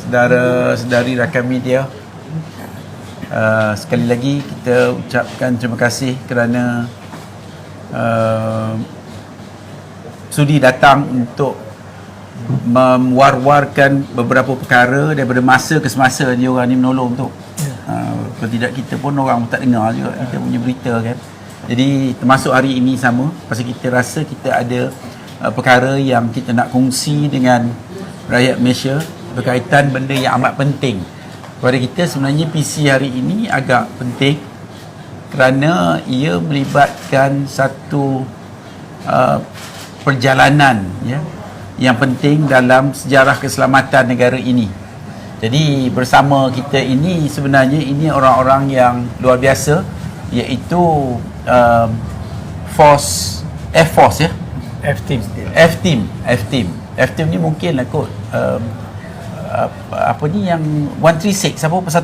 saudara-saudari rakan media, sekali lagi kita ucapkan terima kasih kerana sudi datang untuk mewar-warkan beberapa perkara daripada masa ke semasa dia orang ni menolong tu. Kalau tidak kita pun orang tak dengar juga kita punya berita kan. Jadi termasuk hari ini sama, pasal kita rasa kita ada perkara yang kita nak kongsi dengan rakyat Malaysia berkaitan benda yang amat penting. Kepada kita sebenarnya PC hari ini agak penting kerana ia melibatkan satu perjalanan ya, yang penting dalam sejarah keselamatan negara ini. Jadi bersama kita ini sebenarnya ini orang-orang yang luar biasa, iaitu Air Force ya, F-Team ni mungkin lah kot apa ni yang 136 apa pasal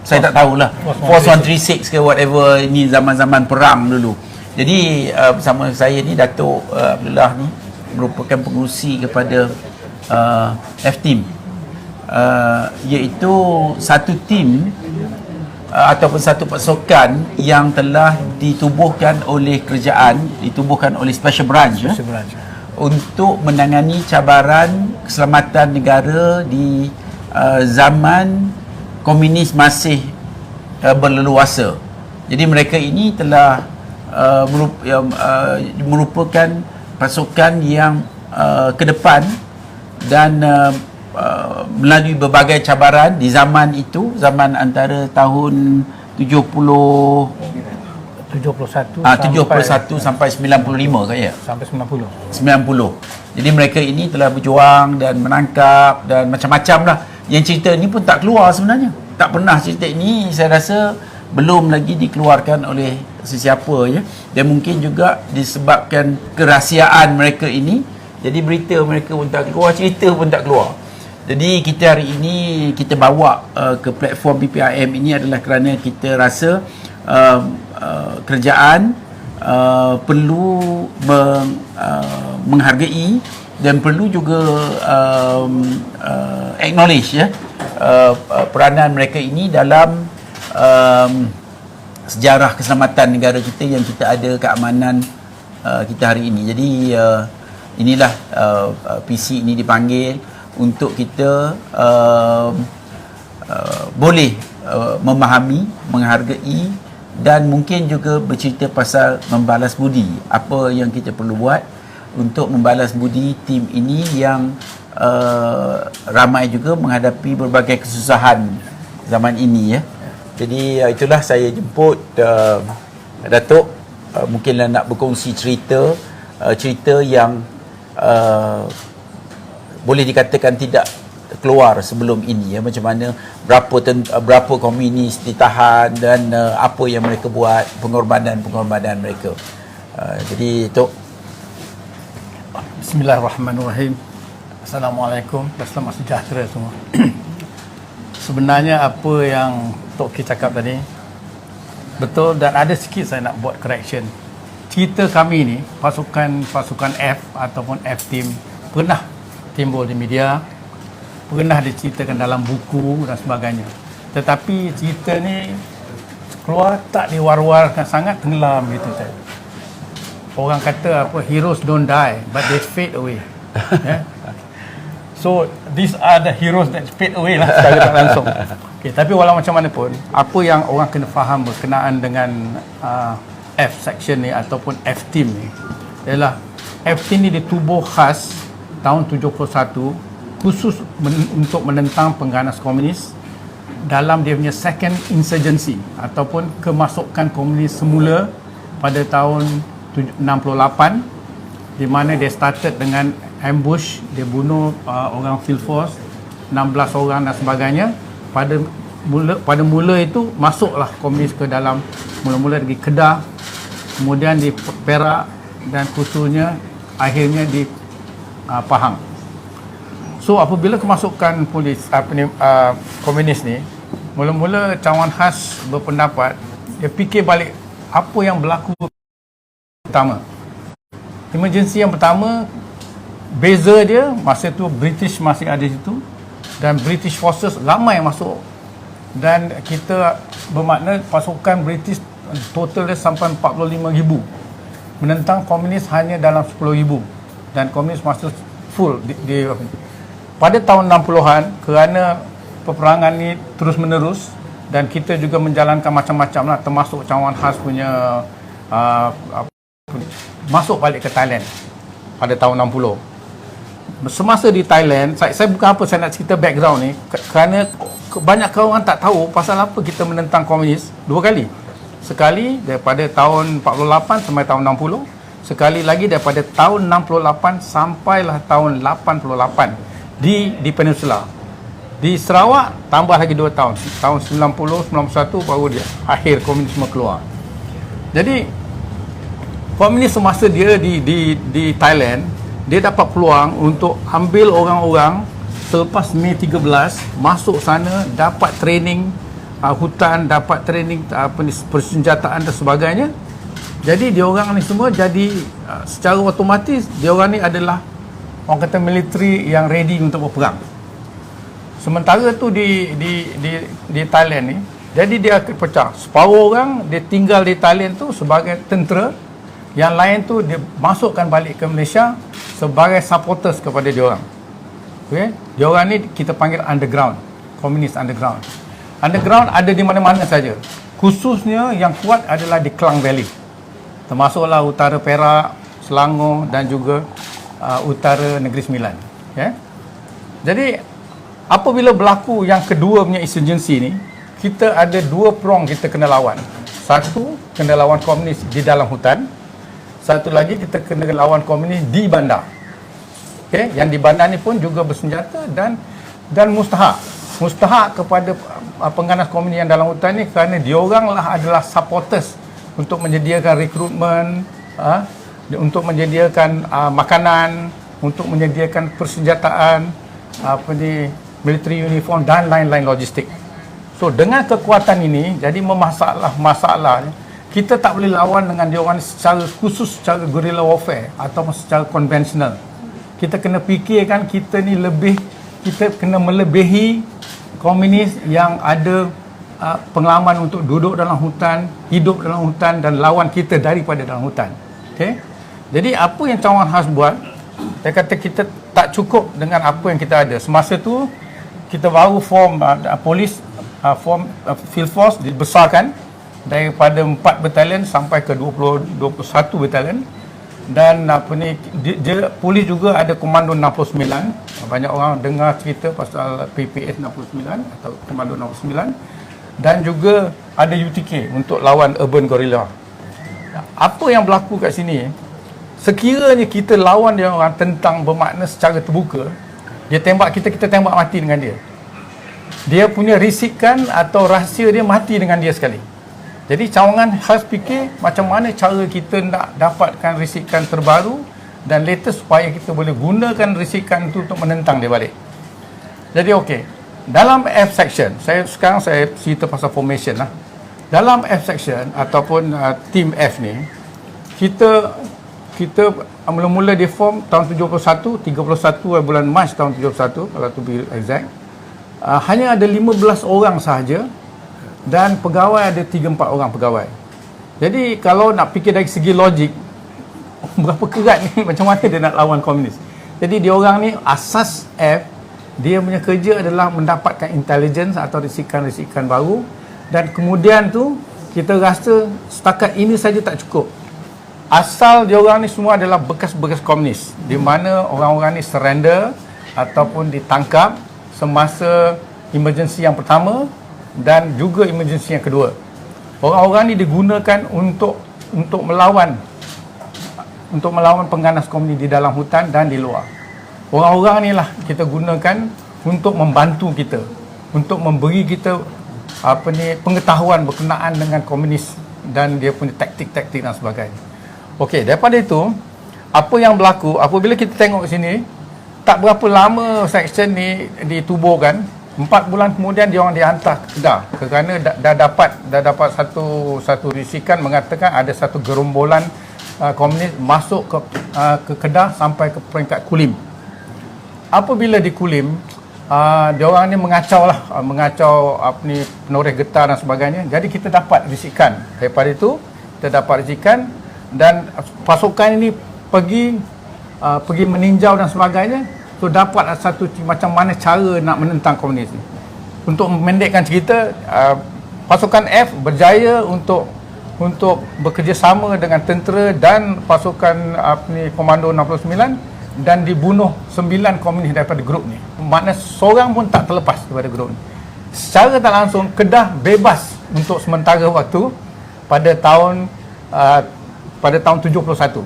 saya tak tahulah, Force 136 ke whatever, ini zaman-zaman perang dulu. Jadi bersama saya ni Datuk Abdullah ni merupakan pengurusi kepada F-Team, iaitu satu tim ataupun satu pasukan yang telah ditubuhkan oleh kerajaan, ditubuhkan oleh Special Branch, untuk menangani cabaran keselamatan negara di zaman komunis masih berleluasa. Jadi mereka ini telah merupakan pasukan yang ke depan dan melalui berbagai cabaran di zaman itu, zaman antara tahun 71 sampai 95 ke ya? Sampai 90. Jadi mereka ini telah berjuang dan menangkap dan macam-macam lah. Yang cerita ni pun tak keluar sebenarnya. Tak pernah cerita ini, saya rasa belum lagi dikeluarkan oleh sesiapa ya. Dan mungkin juga disebabkan kerahsiaan mereka ini, jadi berita mereka pun tak keluar, cerita pun tak keluar. Jadi kita hari ini kita bawa ke platform PPIM ini adalah kerana kita rasa kerajaan perlu menghargai dan perlu juga acknowledge ya peranan mereka ini dalam sejarah keselamatan negara kita yang kita ada keamanan kita hari ini. Jadi inilah PC ini dipanggil untuk kita boleh memahami, menghargai dan mungkin juga bercerita pasal membalas budi. Apa yang kita perlu buat untuk membalas budi tim ini yang ramai juga menghadapi berbagai kesusahan zaman ini ya. Jadi itulah saya jemput Datuk, mungkinlah nak berkongsi cerita yang boleh dikatakan tidak keluar sebelum ini ya, macam mana berapa komunis ditahan dan apa yang mereka buat, pengorbanan mereka. Jadi Tok. Bismillahirrahmanirrahim. Assalamualaikum dan selamat sejahtera semua. Sebenarnya apa yang Tok Ki cakap tadi betul, dan ada sikit saya nak buat correction. Cerita kami ni, pasukan F ataupun F-Team pernah timbul di media, pernah diceritakan dalam buku dan sebagainya. Tetapi cerita ni keluar tak diwar-warkan sangat, tenggelam gitu saya. Orang kata apa, heroes don't die but they fade away. Yeah? So these are the heroes that fade away lah secara tak langsung. Okay, tapi walau macam mana pun, apa yang orang kena faham berkenaan dengan F section ni ataupun F-Team ni ialah F-Team ni ditubuh khas tahun 71 khusus untuk menentang pengganas komunis dalam dia punya second insurgency ataupun kemasukan komunis semula pada tahun 68, di mana dia started dengan ambush, dia bunuh orang field force 16 orang dan sebagainya. Pada mula itu masuklah komunis ke dalam, mula-mula di Kedah, kemudian di Perak dan khususnya akhirnya di Pahang. So apabila kemasukan komunis ni, mula-mula Cawan Khas berpendapat, dia fikir balik apa yang berlaku pertama. Emergency yang pertama, beza dia masa tu British masih ada situ, dan British Forces ramai masuk, dan kita bermakna pasukan British total dia sampai 45,000 menentang komunis hanya dalam 10,000, dan komunis masuk full pada tahun 60-an kerana peperangan ni terus menerus, dan kita juga menjalankan macam-macam lah, termasuk Cawangan Khas punya masuk balik ke Thailand pada tahun 60. Semasa di Thailand, saya bukan apa saya nak cerita background ni, kerana banyak orang tak tahu pasal apa kita menentang komunis dua kali. Sekali daripada tahun 48 sampai tahun 60, sekali lagi daripada tahun 68 sampailah tahun 88 di Peninsula. Di Sarawak tambah lagi 2 tahun. Tahun 90, 91 baru dia akhir komunisme keluar. Jadi komunis semasa dia di Thailand, dia dapat peluang untuk ambil orang-orang selepas Mei 13 masuk sana, dapat training hutan, dapat training persenjataan dan sebagainya. Jadi diorang ni semua jadi secara otomatis diorang ni adalah orang kata military yang ready untuk berperang. Sementara tu di Thailand ni, jadi dia akan pecah. Separuh orang dia tinggal di Thailand tu sebagai tentera, yang lain tu dia masukkan balik ke Malaysia sebagai supporters kepada diorang. Okey, diorang ni kita panggil underground, komunis underground. Underground ada di mana-mana saja. Khususnya yang kuat adalah di Klang Valley. Termasuklah utara Perak, Selangor dan juga utara Negeri Sembilan. Okay? Jadi apabila berlaku yang kedua punya insurgency ni, kita ada dua prong kita kena lawan. Satu, kena lawan komunis di dalam hutan. Satu lagi kita kena lawan komunis di bandar. Okay? Yang di bandar ni pun juga bersenjata dan mustahak kepada pengganas komunis yang dalam hutan ni, kerana diorang lah adalah supporters untuk menyediakan rekrutmen, untuk menyediakan makanan, untuk menyediakan persenjataan, military uniform dan lain-lain logistik. So dengan kekuatan ini, jadi masalah kita tak boleh lawan dengan diorang secara khusus, secara guerrilla warfare ataupun secara konvensional. Kita kena fikirkan kita kena melebihi komunis yang ada pengalaman untuk duduk dalam hutan, hidup dalam hutan dan lawan kita daripada dalam hutan. Okay? Jadi apa yang Cawangan Khas buat, saya kata kita tak cukup dengan apa yang kita ada. Semasa tu kita baru form field force dibesarkan daripada 4 batalion sampai ke 21 batalion, dan polis juga ada komando 69. Banyak orang dengar cerita pasal PPS 69 atau komando 69, dan juga ada UTK untuk lawan urban guerrilla. Apa yang berlaku kat sini, sekiranya kita lawan dia orang tentang bermakna secara terbuka, dia tembak kita tembak mati dengan dia. Dia punya risikan atau rahsia dia mati dengan dia sekali. Jadi Cawangan Khas fikir macam mana cara kita nak dapatkan risikan terbaru dan latest supaya kita boleh gunakan risikan itu untuk menentang dia balik. Jadi okey, dalam F section, sekarang saya cerita pasal formation lah. Dalam F section ataupun team F ni, kita mula-mula di form tahun 31 bulan Mac tahun 71 kalau to be exact. Hanya ada 15 orang sahaja, dan pegawai ada 3-4 orang pegawai. Jadi kalau nak fikir dari segi logik, berapa kerat ni, macam mana dia nak lawan komunis. Jadi dia orang ni asas F, dia punya kerja adalah mendapatkan intelligence atau risikan-risikan baru, dan kemudian tu kita rasa setakat ini saja tak cukup. Asal dia orang ni semua adalah bekas-bekas komunis, di mana orang-orang ni surrender ataupun ditangkap semasa emergency yang pertama dan juga emergency yang kedua. Orang-orang ni digunakan untuk melawan pengganas komunis di dalam hutan dan di luar. Orang-orang ni lah kita gunakan untuk membantu kita, untuk memberi kita pengetahuan berkenaan dengan komunis dan dia punya taktik-taktik dan sebagainya. Okey, daripada itu apa yang berlaku apabila kita tengok sini, tak berapa lama section ni ditubuhkan. 4 bulan kemudian dia orang dihantar ke Kedah, kerana dah dapat satu risikan mengatakan ada satu gerombolan komunis masuk ke Kedah sampai ke peringkat Kulim. Apabila di Kulim, dia orang ni mengacau lah, mengacau apa ni, penoreh getah dan sebagainya. Jadi kita dapat risikan. Daripada itu kita dapat risikan dan pasukan ini pergi meninjau dan sebagainya. So dapat satu macam mana cara nak menentang komunis ni. Untuk memendekkan cerita, pasukan F berjaya untuk bekerjasama dengan tentera dan pasukan Komando 69 dan dibunuh 9 komunis daripada grup ni. Maknanya seorang pun tak terlepas daripada grup ni. Secara tak langsung Kedah bebas untuk sementara waktu pada tahun 71.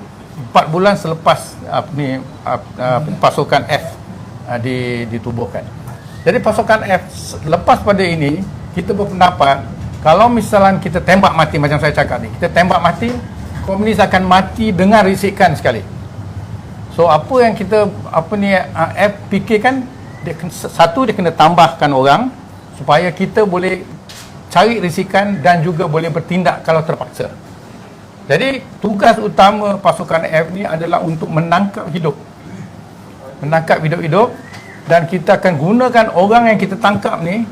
4 bulan selepas pasukan F ditubuhkan. Jadi pasukan F lepas pada ini kita berpendapat kalau misalnya kita tembak mati macam saya cakap ni, kita tembak mati, komunis akan mati dengan risikan sekali. So apa yang kita F fikirkan, dia kena tambahkan orang supaya kita boleh cari risikan dan juga boleh bertindak kalau terpaksa. Jadi tugas utama pasukan F ni adalah untuk menangkap hidup dan kita akan gunakan orang yang kita tangkap ni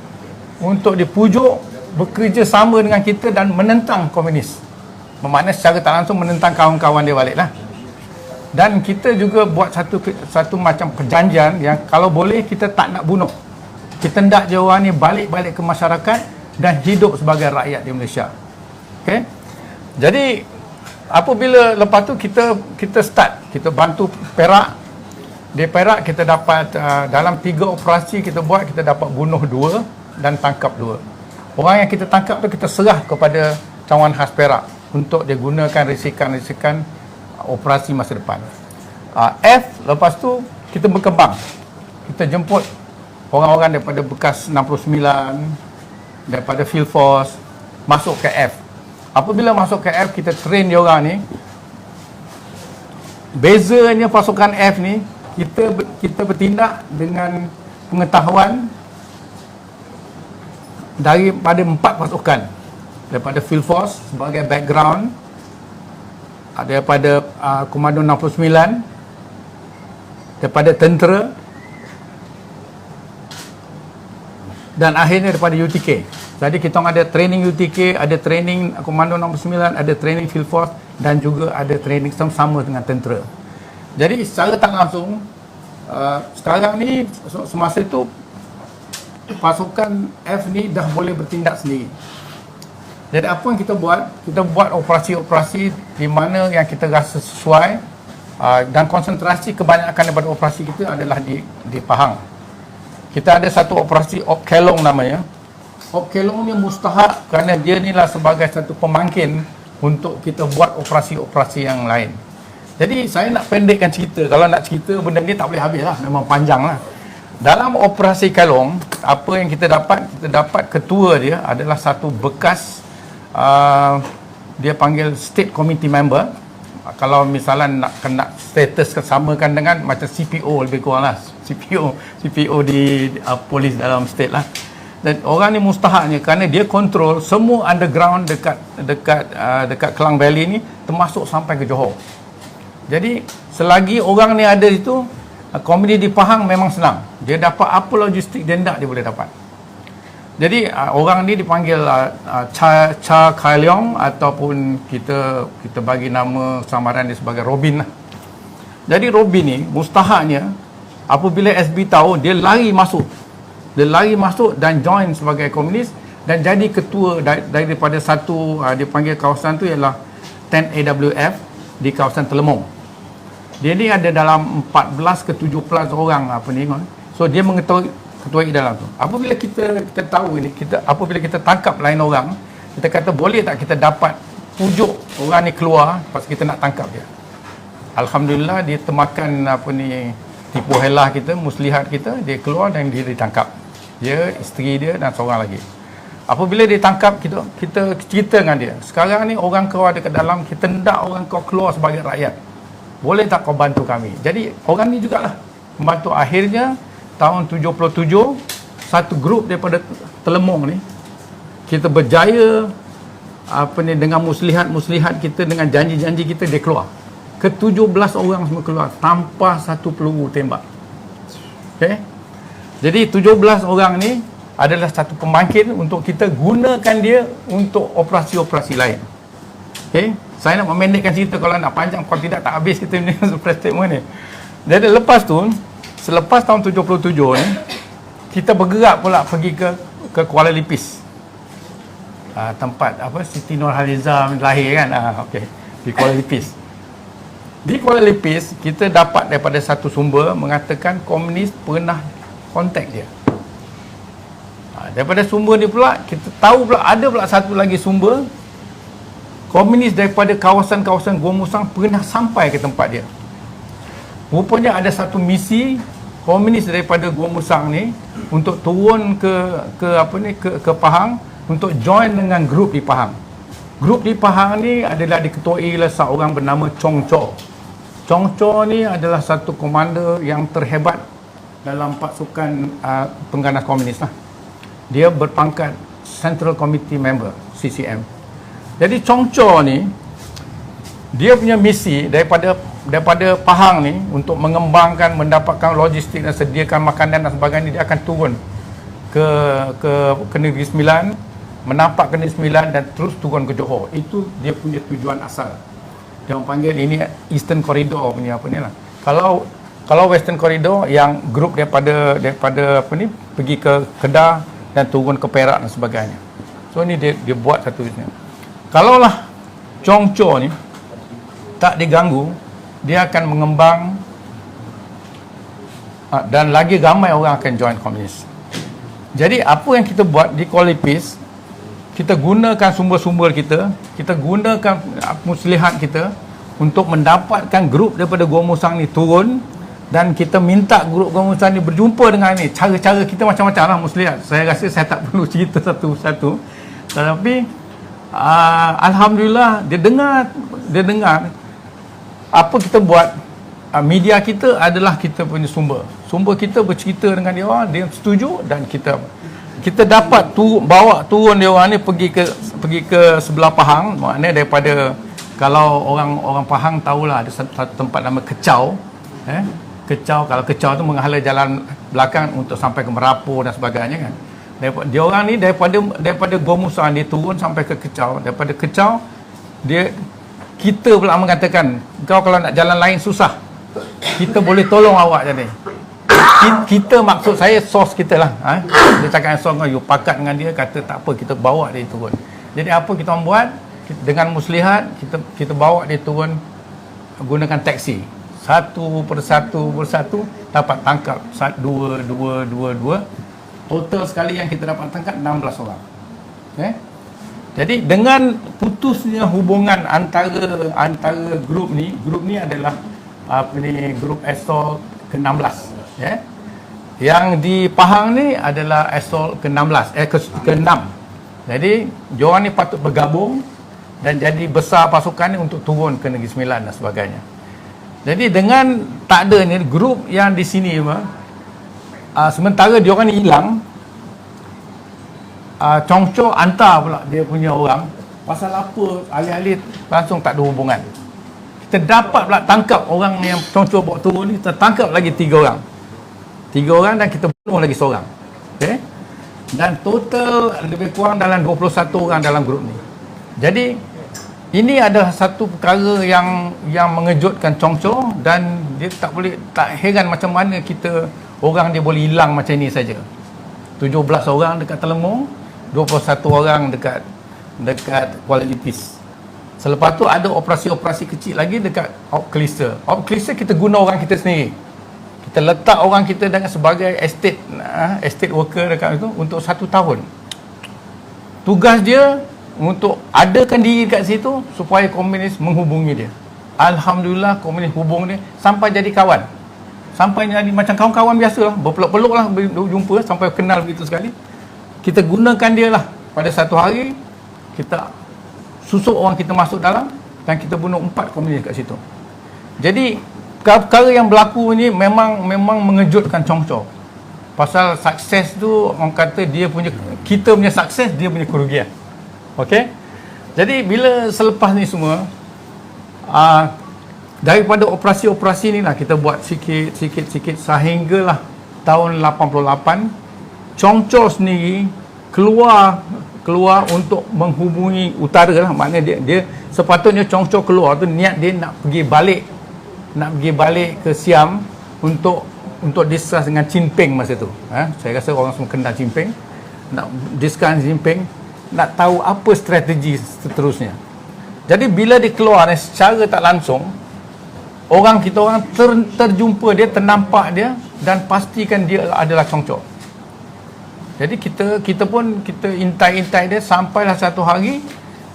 untuk dipujuk bekerja sama dengan kita dan menentang komunis. Bermakna secara tak langsung menentang kawan-kawan dia balik lah. Dan kita juga buat satu macam perjanjian yang kalau boleh kita tak nak bunuh. Kita hendak je orang ni balik ke masyarakat dan hidup sebagai rakyat di Malaysia. Okay? Jadi apabila lepas tu kita start, kita bantu Perak. Di Perak kita dapat dalam 3 operasi kita buat, kita dapat bunuh 2 dan tangkap 2. Orang yang kita tangkap tu kita serah kepada Cawangan Khas Perak untuk dia gunakan risikan-risikan operasi masa depan. F lepas tu kita berkembang. Kita jemput orang-orang daripada bekas 69, daripada Field Force masuk ke F. Apabila masuk ke F, kita train dia orang ni. Bezanya pasukan F ni, kita bertindak dengan pengetahuan daripada 4 pasukan. Daripada Field Force sebagai background, daripada Komando 69, daripada tentera, dan akhirnya daripada UTK. Jadi kita ada training UTK, ada training Komando 69, ada training Field Force dan juga ada training sama dengan tentera. Jadi secara tak langsung sekarang ni semasa itu pasukan F ni dah boleh bertindak sendiri. Jadi apa yang kita buat? Kita buat operasi-operasi di mana yang kita rasa sesuai dan konsentrasi kebanyakan daripada operasi kita adalah di Pahang. Kita ada satu operasi Op Kelong namanya. Op Kelong ni mustahak kerana dia ni lah sebagai satu pemangkin untuk kita buat operasi-operasi yang lain. Jadi saya nak pendekkan cerita. Kalau nak cerita benda ni tak boleh habis lah, memang panjang lah. Dalam operasi Kelong, apa yang kita dapat? Kita dapat ketua dia adalah satu bekas dia panggil state committee member. Kalau misalnya nak kena status kesamakan dengan macam CPO lebih kurang lah, CPO di polis dalam state lah. Dan orang ni mustahaknya kerana dia kontrol semua underground dekat Klang Valley ni, termasuk sampai ke Johor. Jadi selagi orang ni ada itu, komedi di Pahang memang senang. Dia dapat apa logistik dia hendak, dia boleh dapat. Jadi orang ni dipanggil Cha Kai Leong, ataupun kita bagi nama samaran dia sebagai Robin lah. Jadi Robin ni mustahaknya apabila SB tahu, dia lari masuk dan join sebagai komunis dan jadi ketua daripada satu dia panggil kawasan tu ialah 10 AWF di kawasan Telemong. Dia ni ada dalam 14 ke 17 orang So dia ketuai dalam tu. Apabila kita tahu ini, apabila kita tangkap lain orang, kita kata boleh tak kita dapat pujuk orang ni keluar pasal kita nak tangkap dia. Alhamdulillah dia termakan tipu helah kita, muslihat kita, dia keluar dan dia ditangkap. Dia, isteri dia dan seorang lagi. Apabila dia tangkap, kita cerita dengan dia. Sekarang ni orang kau ada kat dalam, kita hendak orang kau keluar sebagai rakyat. Boleh tak kau bantu kami? Jadi orang ni jugalah membantu. Akhirnya tahun 77, satu grup daripada Telemong ni, kita berjaya dengan muslihat kita, dengan janji-janji kita, dia keluar. Ke-17 orang semua keluar tanpa satu peluru tembak. Okay? Jadi 17 orang ni adalah satu pembangkit untuk kita gunakan dia untuk operasi-operasi lain. Okey, saya nak memendekkan cerita, kalau nak panjang kalau tidak tak habis kita ni press statement ni. Jadi lepas tu, selepas tahun 77 ni, kita bergerak pula pergi ke Kuala Lipis. Tempat apa Siti Nurhaliza lahir kan. Okey, di Kuala Lipis. Di Kuala Lipis kita dapat daripada satu sumber mengatakan komunis pernah kontak dia. Daripada sumber ni pula kita tahu pula ada pula satu lagi sumber komunis daripada kawasan-kawasan Gua Musang pernah sampai ke tempat dia. Rupanya ada satu misi komunis daripada Gua Musang ni untuk turun ke Pahang untuk join dengan grup di Pahang. Grup di Pahang ni adalah diketuai oleh seorang bernama Chong Cho. Chong Cho ni adalah satu komander yang terhebat dalam pasukan pengganas komunis lah. Dia berpangkat Central Committee Member, CCM. Jadi Chong Cho ni, dia punya misi daripada Pahang ni untuk mengembangkan, mendapatkan logistik dan sediakan makanan dan sebagainya. Dia akan turun ke Negeri Sembilan, menapak ke Negeri Sembilan dan terus turun ke Johor. Itu dia punya tujuan asal. Dia orang panggil ini Eastern Corridor punya apa ni lah. Kalau Western Corridor yang grup daripada apa ni pergi ke Kedah dan turun ke Perak dan sebagainya. So ni dia buat satu ni. Kalaulah Chong Cho ni tak diganggu, dia akan mengembang dan lagi ramai orang akan join komunis. Jadi apa yang kita buat di Kuala Lipis, kita gunakan sumber-sumber kita gunakan muslihat kita untuk mendapatkan grup daripada Gua Musang ni turun, dan kita minta grup Gua Musang ni berjumpa dengan ni. Cara-cara kita macam-macam lah muslihat. Saya rasa saya tak perlu cerita satu-satu. Tetapi alhamdulillah dia dengar apa kita buat. Media kita adalah kita punya sumber. Sumber kita bercerita dengan dia orang, dia setuju, dan kita dapat bawa turun dia orang ni pergi ke sebelah Pahang. Maknanya daripada, kalau orang Pahang tahulah ada satu tempat nama Kecau. Kalau Kecau tu menghala jalan belakang untuk sampai ke Merapu dan sebagainya kan. Dia orang ni daripada Gua Musang dia turun sampai ke Kecau. Daripada Kecau kita pula mengatakan, kau kalau nak jalan lain susah, kita boleh tolong awak jadi. Kita maksud saya sos kita lah. Dia cakap sos you pakat dengan dia, kata tak apa, kita bawa dia turun. Jadi apa kita buat dengan muslihat, kita bawa dia turun gunakan taksi. Satu persatu dapat tangkap 2. Total sekali yang kita dapat tangkap 16 orang. Jadi dengan putusnya hubungan antara grup ni adalah grup assault ke-16, Yang di Pahang ni adalah assault ke-16, ke-6. Jadi diorang ni patut bergabung dan jadi besar pasukan ni untuk turun ke Negeri Sembilan dan sebagainya. Jadi dengan tak ada ni grup yang di sini sementara dia orang ni hilang, Chong Cho hantar pula dia punya orang. Pasal apa alih-alih langsung tak ada hubungan. Kita dapat pula tangkap orang yang Chong Cho bawa turun ni, kita tangkap lagi 3 orang. 3 orang dan kita bunuh lagi seorang. Okey. Dan total lebih kurang dalam 21 orang dalam grup ni. Jadi ini adalah satu perkara yang mengejutkan Chong Cho, dan dia tak heran macam mana orang dia boleh hilang macam ini saja. 17 orang dekat Telengong, 21 orang dekat Kuala Lipis. Selepas tu ada operasi-operasi kecil lagi dekat Op Kelisa. Op Kelisa kita guna orang kita sendiri. Kita letak orang kita dengan sebagai estate worker dekat itu untuk 1 tahun. Tugas dia untuk adakan diri kat situ supaya komunis menghubungi dia. Alhamdulillah komunis hubung dia sampai jadi kawan. Sampai jadi macam kawan-kawan biasa lah, berpeluk-peluk lah, berjumpa sampai kenal begitu sekali. Kita gunakan dia lah. Pada satu hari kita susuk orang kita masuk dalam dan kita bunuh 4 komunis kat situ. Jadi perkara yang berlaku ni memang mengejutkan Chong Cho. Pasal sukses tu orang kata kita punya sukses, dia punya kerugian. Okey. Jadi bila selepas ni semua daripada operasi-operasi ni lah kita buat sikit sehinggalah tahun 88 Chongco sendiri keluar untuk menghubungi utara lah, maknanya dia sepatutnya Chongco keluar tu niat dia nak pergi balik ke Siam untuk discuss dengan Jinping masa tu. Saya rasa orang semua kenal Jinping, nak discuss dengan Jinping, nak tahu apa strategi seterusnya. Jadi bila dia keluar secara tak langsung, orang terjumpa dia, ternampak dia dan pastikan dia adalah Chongco. Jadi kita pun intai dia sampailah satu hari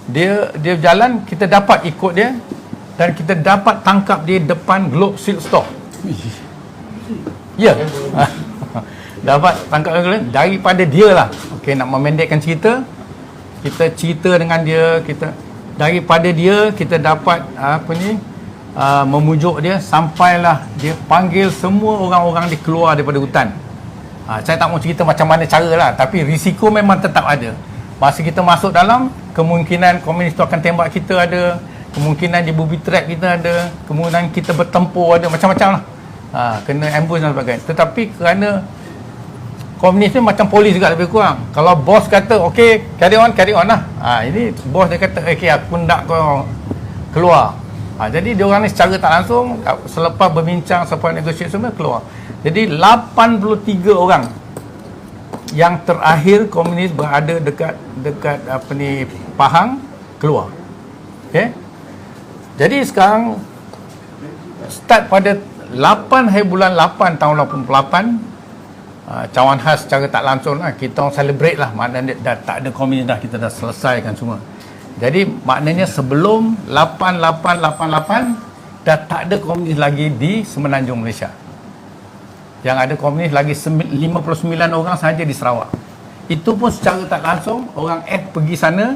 dia jalan, kita dapat ikut dia dan kita dapat tangkap dia depan Globe Silk Store. Ya. Dapat tangkap dia daripada dia lah. Okey, nak memendekkan cerita, kita cerita dengan dia, daripada dia kita dapat memujuk dia sampailah dia panggil semua orang-orang dia keluar daripada hutan. Saya tak mau cerita macam mana cara lah, tapi risiko memang tetap ada. Masa kita masuk dalam, kemungkinan komunis tu akan tembak kita ada, kemungkinan dia booby trap kita ada, kemungkinan kita bertempur ada, macam-macam lah. Kena ambush dan sebagainya. Tetapi kerana komunis ni macam polis juga lebih kurang. Kalau bos kata okey, carry on lah. Ini bos dia kata okey, aku nak kau keluar. Jadi dia orang ni secara tak langsung selepas berbincang, selepas negosiasi semua keluar. Jadi 83 orang yang terakhir komunis berada dekat Pahang keluar. Okey. Jadi sekarang start pada 8 hari bulan 8 tahun 88, cawan khas secara tak langsung lah, kita orang celebrate lah, maknanya dah tak ada komunis dah, kita dah selesaikan semua. Jadi maknanya sebelum 8888 dah tak ada komunis lagi di Semenanjung Malaysia. Yang ada komunis lagi 59 orang sahaja di Sarawak. Itu pun secara tak langsung orang F pergi sana,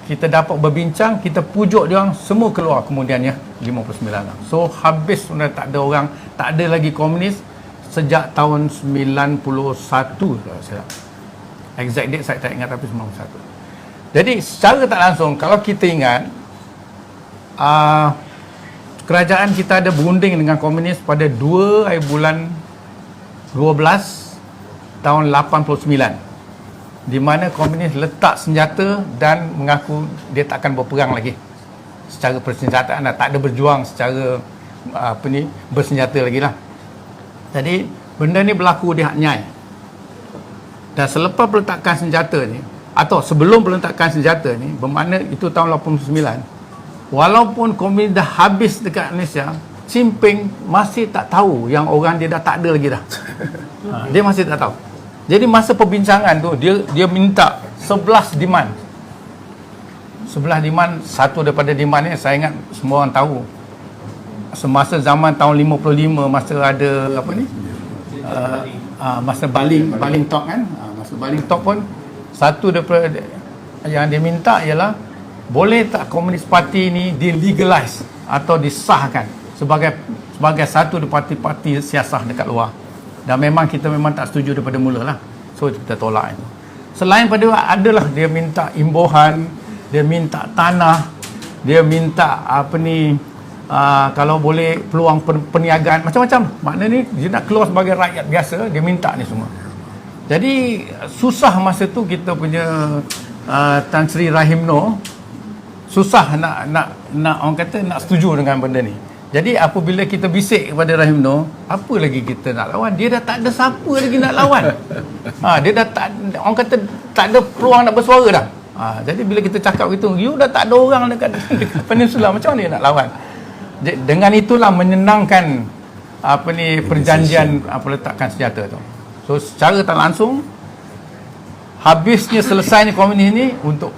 kita dapat berbincang, kita pujuk dia orang, semua keluar kemudiannya 59 orang. So habis sudah tak ada orang, tak ada lagi komunis sejak tahun 91 kalau saya. Exact date saya tak ingat, tapi 91. Jadi secara tak langsung kalau kita ingat, kerajaan kita ada berunding dengan komunis pada 2 hari bulan 12 tahun 89, di mana komunis letak senjata dan mengaku dia takkan berperang lagi secara persenjataan, tak ada berjuang secara bersenjata lagi lah. Jadi benda ni berlaku di Hak Nyai, dan selepas peletakan senjata ni atau sebelum peletakan senjata ni, bermakna itu tahun 89, walaupun komunis dah habis dekat Malaysia, Jinping masih tak tahu yang orang dia dah tak ada lagi dah. Dia masih tak tahu. Jadi masa perbincangan tu dia minta 11 demand. 11 demand, satu daripada demand ni saya ingat semua orang tahu. Semasa zaman tahun 55, masa ada masa baling talk kan. Masa baling talk pun satu daripada yang dia minta ialah boleh tak Komunis Parti ni di-legalize atau disahkan sebagai satu parti siasah dekat luar. Dan memang kita tak setuju daripada mula lah. So kita tolak itu. Selain pada adalah dia minta imbuhan, dia minta tanah, dia minta kalau boleh peluang perniagaan, macam-macam. Maknanya dia nak keluar sebagai rakyat biasa, dia minta ni semua. Jadi susah masa tu kita punya Tan Sri Rahim Noor susah nak orang kata nak setuju dengan benda ni. Jadi apabila kita bisik kepada Rahim Noor, apa lagi kita nak lawan? Dia dah tak ada siapa lagi nak lawan. Dia dah tak, orang kata tak ada peluang nak bersuara dah. Jadi bila kita cakap gitu, you dah tak ada orang dekat Peninsula, macam mana nak lawan? Dengan itulah menyenangkan perjanjian peletakan senjata tu. So secara tak langsung habisnya selesainya komunis ni untuk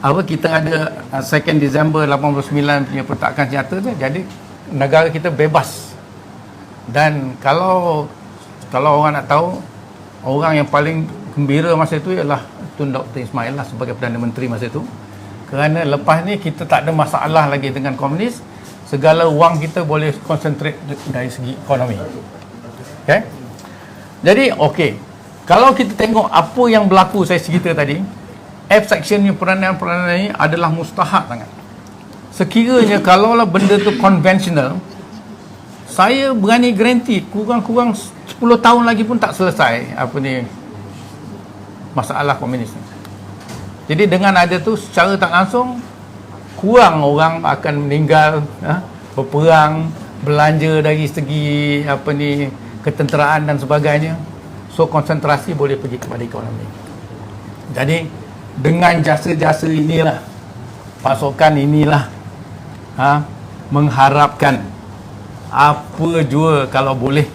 kita ada 2 Disember 89 punya peletakan senjata tu, jadi negara kita bebas. Dan kalau orang nak tahu, orang yang paling gembira masa itu ialah Tun Dr. Ismail lah sebagai Perdana Menteri masa itu. Kerana lepas ni kita tak ada masalah lagi dengan komunis, segala wang kita boleh concentrate dari segi ekonomi. Okay? Jadi kalau kita tengok apa yang berlaku saya cerita tadi, F section ni peranan ni adalah mustahak sangat. Sekiranya kalaulah benda tu konvensional, saya berani garanti kurang-kurang 10 tahun lagi pun tak selesai apa ni masalah komunis ni. Jadi dengan ada tu secara tak langsung kurang orang akan meninggal, berperang, belanja dari segi apa ni ketenteraan dan sebagainya. So konsentrasi boleh pergi kepada ekonomi. Jadi dengan jasa-jasa inilah, pasukan inilah mengharapkan apa jua kalau boleh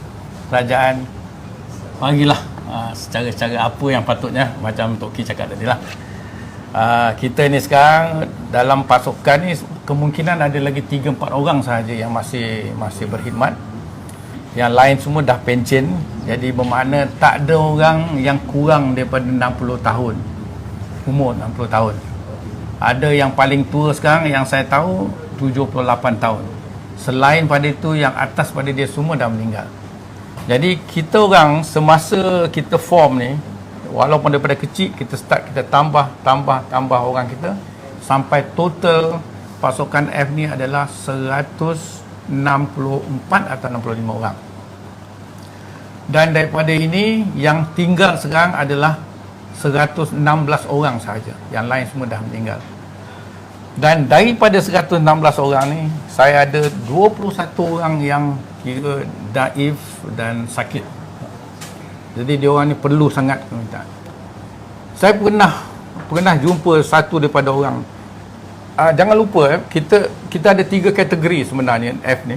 kerajaan bagilah secara-cara apa yang patutnya, macam Tok Ki cakap tadi lah. Kita ni sekarang dalam pasukan ni kemungkinan ada lagi 3-4 orang sahaja yang masih berkhidmat. Yang lain semua dah pencen. Jadi bermakna tak ada orang yang kurang daripada 60 tahun. Umur 60 tahun. Ada yang paling tua sekarang yang saya tahu 78 tahun. Selain pada itu, yang atas pada dia semua dah meninggal. Jadi kita orang semasa kita form ni, walaupun daripada kecil kita start, kita tambah orang kita sampai total pasukan F ni adalah 164 atau 65 orang. Dan daripada ini yang tinggal sekarang adalah 116 orang sahaja. Yang lain semua dah meninggal. Dan daripada 116 orang ni, saya ada 21 orang yang kira daif dan sakit. Jadi dia orang ni perlu sangat permintaan. Saya pernah jumpa satu daripada orang. Jangan lupa kita ada 3 kategori sebenarnya F ni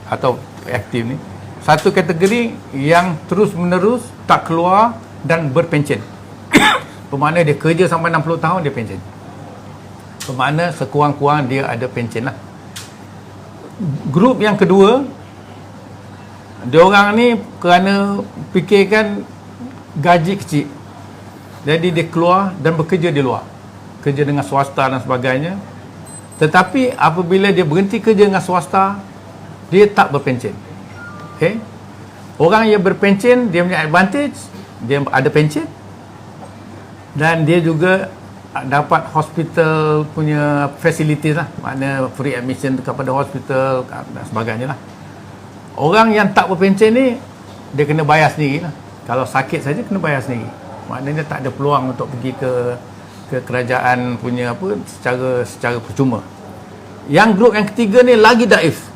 atau F team ni. Satu kategori yang terus menerus tak keluar dan berpencen. Bermakna dia kerja sampai 60 tahun dia pencen. Bermakna sekurang-kurang dia ada pencen lah. Grup yang kedua, dia orang ni kerana fikirkan gaji kecil, jadi dia keluar dan bekerja di luar, kerja dengan swasta dan sebagainya. Tetapi apabila dia berhenti kerja dengan swasta, dia tak berpencen. Okay? Orang yang berpencen, dia punya advantage, dia ada pencen, dan dia juga dapat hospital punya facilities lah, makna free admission kepada hospital dan sebagainya lah. Orang yang tak berpencen ni, dia kena bayar sendiri lah. Kalau sakit saja kena bayar sendiri. Maknanya tak ada peluang untuk pergi ke kerajaan punya apa secara percuma. Yang grup yang ketiga ni lagi daif.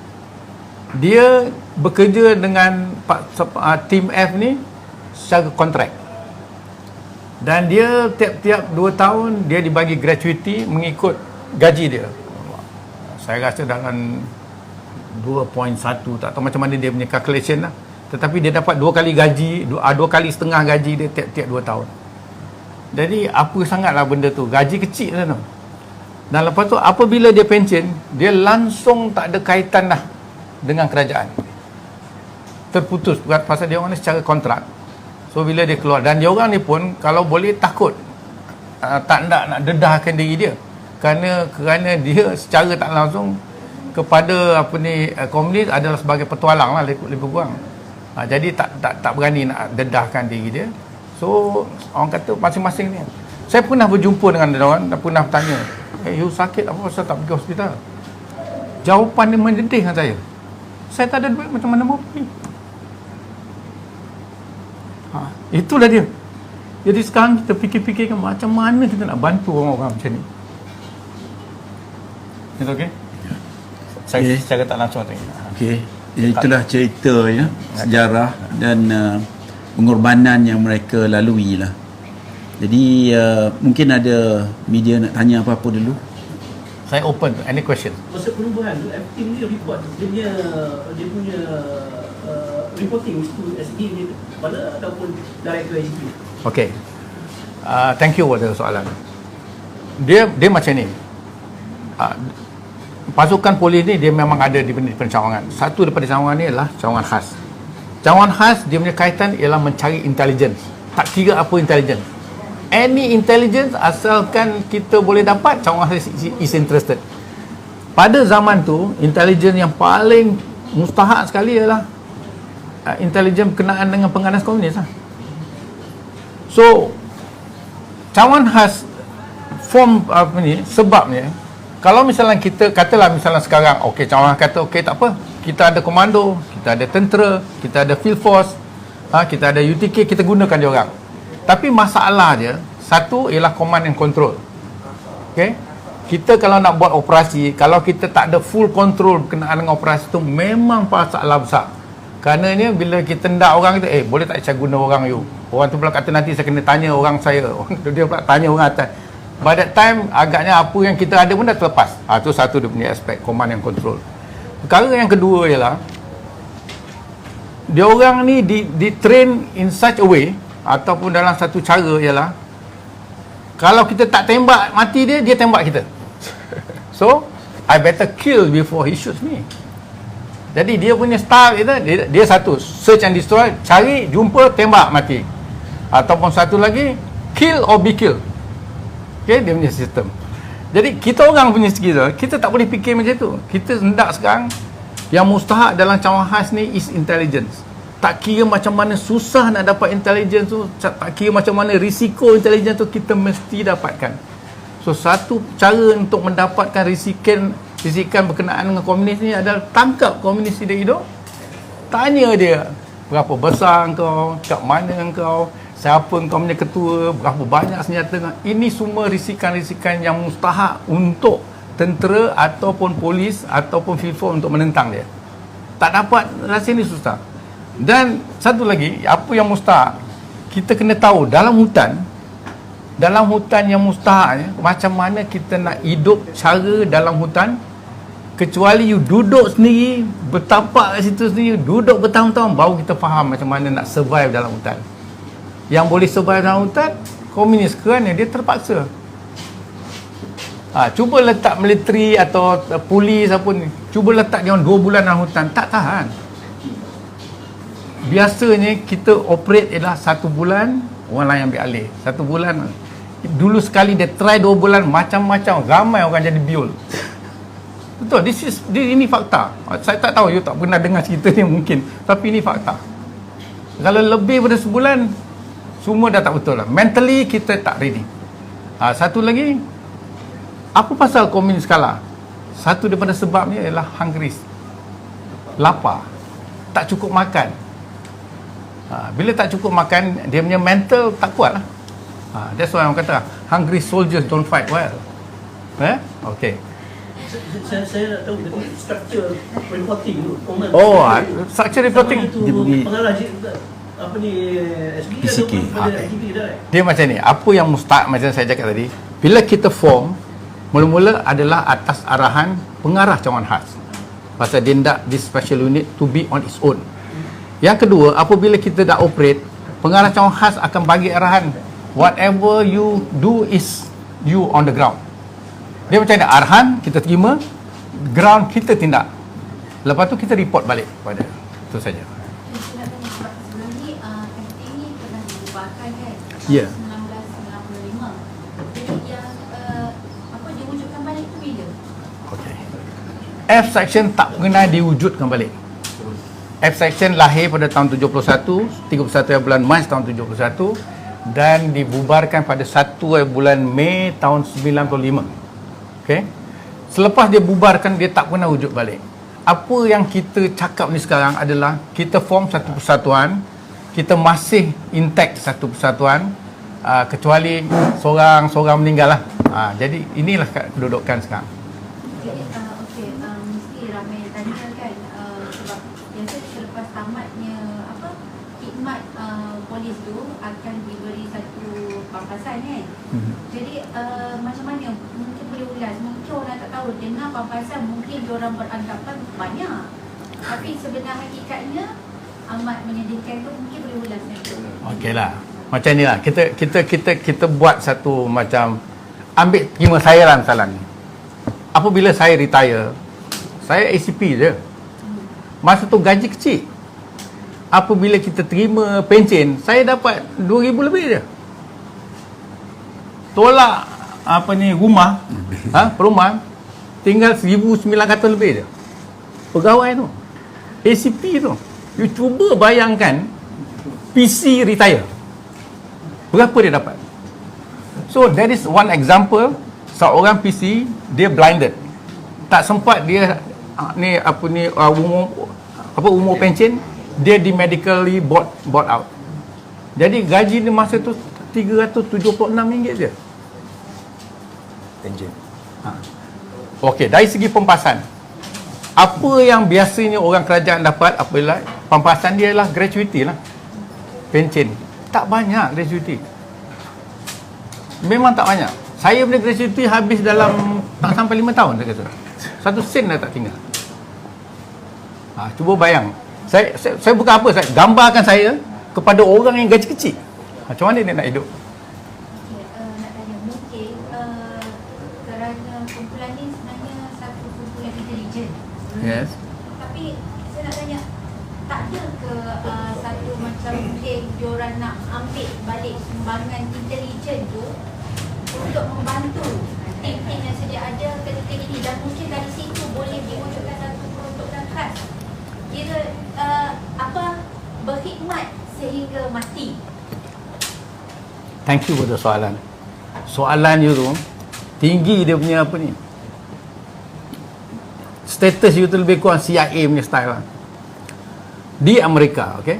Dia bekerja dengan tim F ni secara kontrak. Dan dia tiap-tiap 2 tahun dia dibagi gratuity mengikut gaji dia. Saya rasa dalam 2.1, tak tahu macam mana dia punya calculation lah. Tetapi dia dapat 2 kali gaji, 2 kali setengah gaji dia tiap-tiap 2 tahun. Jadi apa sangatlah benda tu, gaji kecil lah tu. Dan lepas tu apabila dia pencen, dia langsung tak ada kaitan dah dengan kerajaan. Terputus pasal dia orang ni secara kontrak. So bila dia keluar, dan dia orang ni pun kalau boleh takut tak nak dedahkan diri dia, kerana dia secara tak langsung kepada komunis adalah sebagai petualang lah, lebih kurang. Jadi tak berani nak dedahkan diri dia. So orang kata masing-masing ni. Saya pernah berjumpa dengan dia orang dan pernah bertanya, you sakit apa pasal tak pergi hospital? Jawapan dia menyedih dengan saya tak ada duit, macam mana mau pergi? Itulah dia. Jadi sekarang kita fikir-fikirkan macam mana kita nak bantu orang-orang macam ni. Itu okey? Saya secara tak langsung tadi. Okey. Itulah cerita ya, sejarah dan pengorbanan yang mereka lalui lah. Jadi mungkin ada media nak tanya apa-apa dulu. Saya open to any question. Masa perubahan tu, FT ni report dia punya reporting to SD ni mana ataupun director SD. Okey. Thank you pada soalan. Dia macam ni. Pasukan polis ni dia memang ada di pencawangan. Satu daripada cawangan ni adalah cawangan khas. Cawangan khas dia punya kaitan ialah mencari intelligence. Tak kira apa intelligence. Any intelligence asalkan kita boleh dapat, cawangan khas is interested. Pada zaman tu, intelligence yang paling mustahak sekali ialah intelijen berkenaan dengan pengganas komunis lah. So cawangan khas form sebabnya Kalau misalnya kita katalah misalnya sekarang okey, cawangan kata okey tak apa, kita ada komando, kita ada tentera, kita ada field force, kita ada UTK, kita gunakan dia orang. Tapi masalah dia satu ialah command and control. Okey, kita kalau nak buat operasi, kalau kita tak ada full control berkenaan dengan operasi tu, memang masalah besar. Karenanya bila kita hendak orang kita, boleh tak saya guna orang you? Orang tu pula kata nanti saya kena tanya orang saya. Dia pula tanya orang atas. By that time, agaknya apa yang kita ada pun dah terlepas. Itu satu dia punya aspek command and control. Perkara yang kedua ialah, dia orang ni di train in such a way, ataupun dalam satu cara ialah, kalau kita tak tembak mati dia, dia tembak kita. So, I better kill before he shoots me. Jadi dia punya style itu, dia satu, search and destroy, cari, jumpa, tembak, mati. Ataupun satu lagi, kill or be killed. Okay, dia punya sistem. Jadi kita orang punya segi tu, kita tak boleh fikir macam tu. Kita hendak sekarang, yang mustahak dalam cawangan khas ni is intelligence. Tak kira macam mana susah nak dapat intelligence tu, tak kira macam mana risiko intelligence tu, kita mesti dapatkan. So satu cara untuk mendapatkan risikan berkenaan dengan komunis ni adalah tangkap komunis hidup, tanya dia berapa besar engkau, kat mana engkau, siapa engkau punya ketua, berapa banyak senjata. Ini semua risikan-risikan yang mustahak untuk tentera ataupun polis ataupun field force untuk menentang dia. Tak dapat, rasa ni susah. Dan satu lagi, apa yang mustahak, kita kena tahu dalam hutan yang mustahak, macam mana kita nak hidup cara dalam hutan. Kecuali you duduk sendiri, bertapak kat situ sendiri, duduk bertahun-tahun, baru kita faham macam mana nak survive dalam hutan. Yang boleh survive dalam hutan komunis, kerana dia terpaksa. Cuba letak militeri atau polis apa ni, cuba letak dia 2 bulan dalam hutan, tak tahan. Biasanya kita operate ialah 1 bulan, orang lain ambil alih. 1 bulan. Dulu sekali dia try 2 bulan, macam-macam, ramai orang jadi biol. Betul, ini fakta. Saya tak tahu, you tak pernah dengar cerita ni mungkin, tapi ini fakta. Kalau lebih daripada sebulan, semua dah tak betul lah. Mentally kita tak ready. Satu lagi, apa pasal komunis kalah? Satu daripada sebabnya ialah hungry, lapar, tak cukup makan. Bila tak cukup makan, dia punya mental tak kuat lah. That's why orang kata hungry soldiers don't fight well. Okay. Saya nak tahu structure reporting tu. Structure reporting dia pergi pengarah apa ni PCK. Dia macam ni. Apa yang mustahak macam saya cakap tadi, bila kita form, mula-mula adalah atas arahan pengarah cawangan khas. Pasal dia nak this special unit to be on its own. Yang kedua, apabila kita dah operate, pengarah cawangan khas akan bagi arahan, whatever you do is you on the ground. Dia macam ada arahan, kita terima, ground kita tindak. Lepas tu kita report balik pada itu saja. Sebelum ni, FT ni pernah dibubarkan kan? Ya. 1995. Jadi yang diwujudkan balik tu bila? Okay. F section tak pernah diwujudkan balik. F section lahir pada tahun 71, 31 bulan Mac tahun 71 dan dibubarkan pada 1 bulan Mei tahun 95. Okey. Selepas dia bubarkan, dia tak pernah wujud balik. Apa yang kita cakap ni sekarang adalah kita form satu persatuan, kita masih intact satu persatuan, kecuali seorang meninggal lah. Jadi inilah kedudukan sekarang. Jadi mesti ramai tanya kan, sebab biasa selepas tamatnya khidmat polis tu akan diberi satu pampasan kan. Jadi macam mana mungkin boleh ulas, mungkin orang tak tahu dengar pampasan, mungkin diorang beranggapan banyak, tapi sebenar hakikatnya amat menyedihkan tu. Mungkin boleh ulas itu. Okeylah, macam ni lah, kita buat satu macam, ambil terima saya lah misalnya ni. Apabila saya retire, saya ACP je. Masa tu gaji kecil. Apabila kita terima pencen, saya dapat 2,000 lebih je. Tolak rumah, perumahan, tinggal 1,900 lebih je. Pegawai tu, ACP tu. You cuba bayangkan PC retire, berapa dia dapat? So that is one example. seorang PC dia blinded. Tak sempat dia umur pension, dia di medically bought out. Jadi gaji dia masa tu RM376 je. Pension. Okey, dari segi pempasan, apa yang biasanya orang kerajaan dapat apabila pempasan dia ialah gratuity lah, pension. Tak banyak gratuity, memang tak banyak. Saya punya gratuity habis dalam tak sampai 5 tahun saya kata. 1 sen dah tak tinggal. Cuba bayang, saya bukan apa, saya gambarkan saya kepada orang yang gaji kecil, macam mana dia nak hidup. Nak tanya, mungkin kerana kumpulan ni sebenarnya satu kumpulan intelijen. Yes. Tapi saya nak tanya, tak ada ke satu macam mungkin diorang nak ambil balik sumbangan intelijen tu untuk membantu tim-tim yang sedia ada ketika ini, dan mungkin dari situ boleh diwujudkan satu peruntukan khas, kira berkhidmat sehingga mati. Thank you for the soalan. Soalan you tu tinggi, dia punya apa ni, status you tu lebih kurang CIA punya style lah. Di Amerika, okey,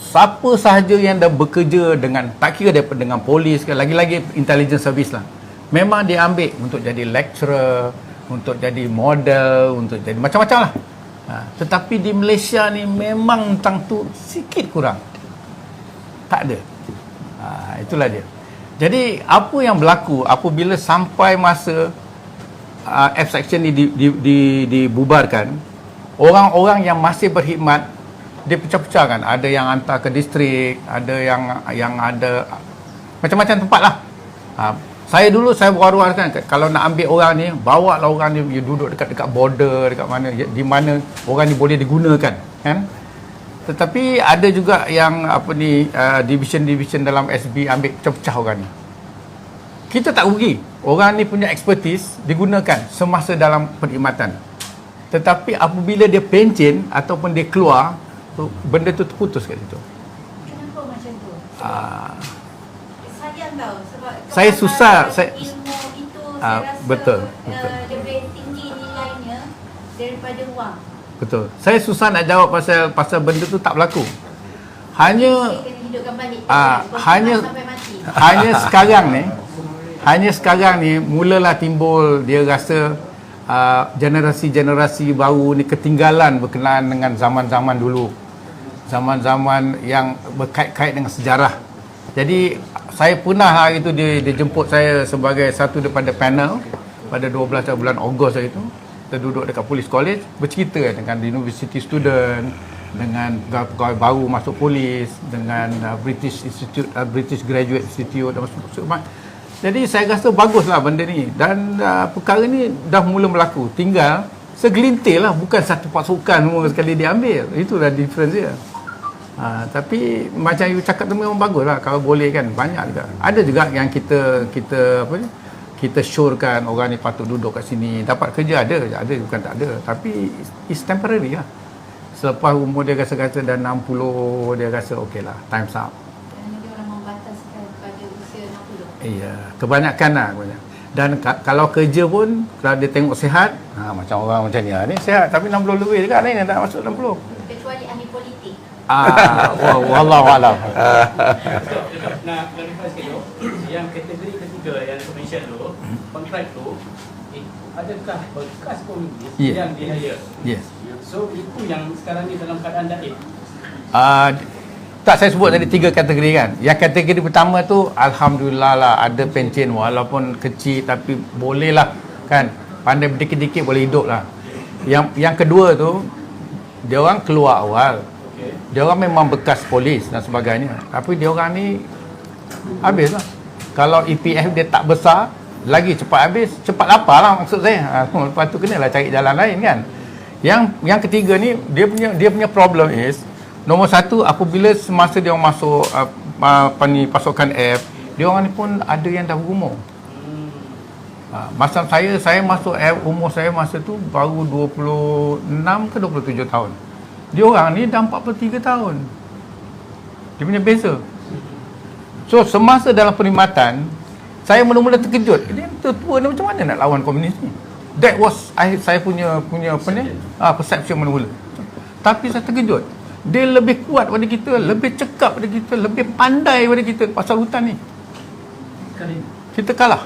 siapa sahaja yang dah bekerja dengan, tak kira daripada dengan polis ke, lagi-lagi intelligence service lah, memang dia ambil untuk jadi lecturer, untuk jadi model, untuk jadi macam-macam lah. Tetapi di Malaysia ni memang tentang tu sikit kurang, tak ada. Itulah dia. Jadi apa yang berlaku apabila sampai masa F section ni dibubarkan, orang-orang yang masih berkhidmat dia pecah-pecahkan. Ada yang hantar ke distrik, ada yang ada macam-macam tempat lah. Saya dulu saya war-warkan, kalau nak ambil orang ni, bawa lah orang ni, dia duduk dekat border, dekat mana, di mana orang ni boleh digunakan, kan. Tetapi ada juga yang division-division dalam SB ambil pecah-pecah orang ni. Kita tak rugi, orang ni punya expertise digunakan semasa dalam perkhidmatan. Tetapi apabila dia pension ataupun dia keluar, benda tu terputus kat situ. Kenapa macam tu? Sayang tau, sebab Saya susah, ilmu itu saya rasa betul. lebih tinggi nilainya daripada wang. Betul. Saya susah nak jawab pasal benda tu tak berlaku. Hanya Dia kena hidupkan balik hanya sampai mati. hanya sekarang ni mulalah timbul dia rasa generasi-generasi baru ni ketinggalan berkenaan dengan zaman-zaman dulu. Zaman-zaman yang berkait-kait dengan sejarah. Jadi saya pernah hari itu dia jemput saya sebagai satu daripada panel pada 12 bulan Ogos hari itu. Kita duduk dekat Police College bercerita dengan university student, dengan pegawai baru masuk polis, dengan British Graduate Institute dan masuk. Jadi saya rasa baguslah benda ni, dan perkara ni dah mula berlaku. Tinggal segelintir lah, bukan satu pasukan semua sekali diambil. Itulah difference dia. Tapi macam you cakap tu memang bagus lah kalau boleh kan. Banyak juga. Ada juga yang kita syorkan orang ni patut duduk kat sini, dapat kerja, ada bukan tak ada, tapi it's temporary lah. Selepas umur dia rasa-rasa dah 60, dia rasa okey lah, time's up. Kerana dia orang membataskan pada usia 60. Iya, kebanyakan lah. Dan kalau kerja pun, kalau dia tengok sihat, macam orang macam ni sihat, tapi 60 lebih juga ni tak masuk 60. Kecuali ahli politik. Wallahualam. Nak clarify sikit tu, yang kategori ketiga yang saya mention tu, kontrak tu, adakah bekas komunis yang di hire? Yes. So itu yang sekarang ni dalam keadaan daif. Tak, saya sebut tadi 3 kategori kan. Yang kategori pertama tu alhamdulillah lah ada pension, walaupun kecil tapi boleh lah kan, pandai sedikit-sedikit boleh hidup lah. Yang kedua tu dia orang keluar awal. Dia orang memang bekas polis dan sebagainya, tapi dia orang ni habis lah. Kalau EPF dia tak besar, lagi cepat habis, cepat lapar lah maksud saya. Lepas tu kenalah cari jalan lain kan. Yang ketiga ni, dia punya problem is, nombor satu, apabila semasa dia orang masuk pasukan F, dia orang ni pun ada yang dah berumur. Masa saya masuk F, umur saya masa tu baru 26 ke 27 tahun. Dia orang ni dah 43 tahun. Dia punya beza. So semasa dalam perkhidmatan, Saya mula-mula terkejut. Dia tua ni macam mana nak lawan komunis ni? That was saya punya apa ni? Perception mula-mula. Tapi saya terkejut. Dia lebih kuat pada kita, lebih cekap pada kita, lebih pandai pada kita pasal hutan ni. Kita kalah.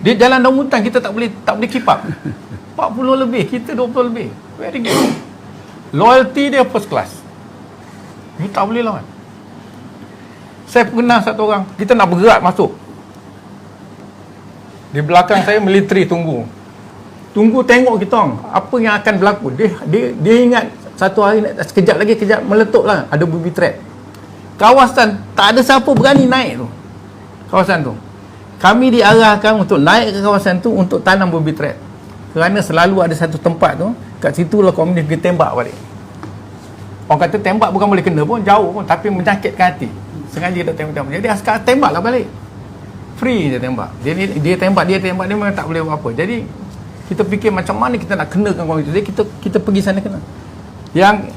Dia jalan dalam hutan kita tak boleh keep up. 40 lebih, kita 20 lebih. Very good. Loyalty dia first class. You tak boleh lawan. Saya pernah satu orang, kita nak bergerak masuk. Di belakang saya militeri tunggu tengok kita orang apa yang akan berlaku. Dia ingat satu hari sekejap lagi meletup lah, ada booby trap. Kawasan tak ada siapa berani naik tu. Kawasan tu kami diarahkan untuk naik ke kawasan tu untuk tanam booby trap, kerana selalu ada satu tempat tu, kat situ lah komunis pergi tembak balik. Orang kata tembak bukan boleh kena pun, jauh pun, tapi menyakitkan hati. Sengaja dia tembak. Jadi askar tembaklah balik. Free dia tembak. Dia tembak dia memang tak boleh buat apa. Jadi kita fikir macam mana kita nak kenakan komunis. Jadi kita pergi sana kena. Yang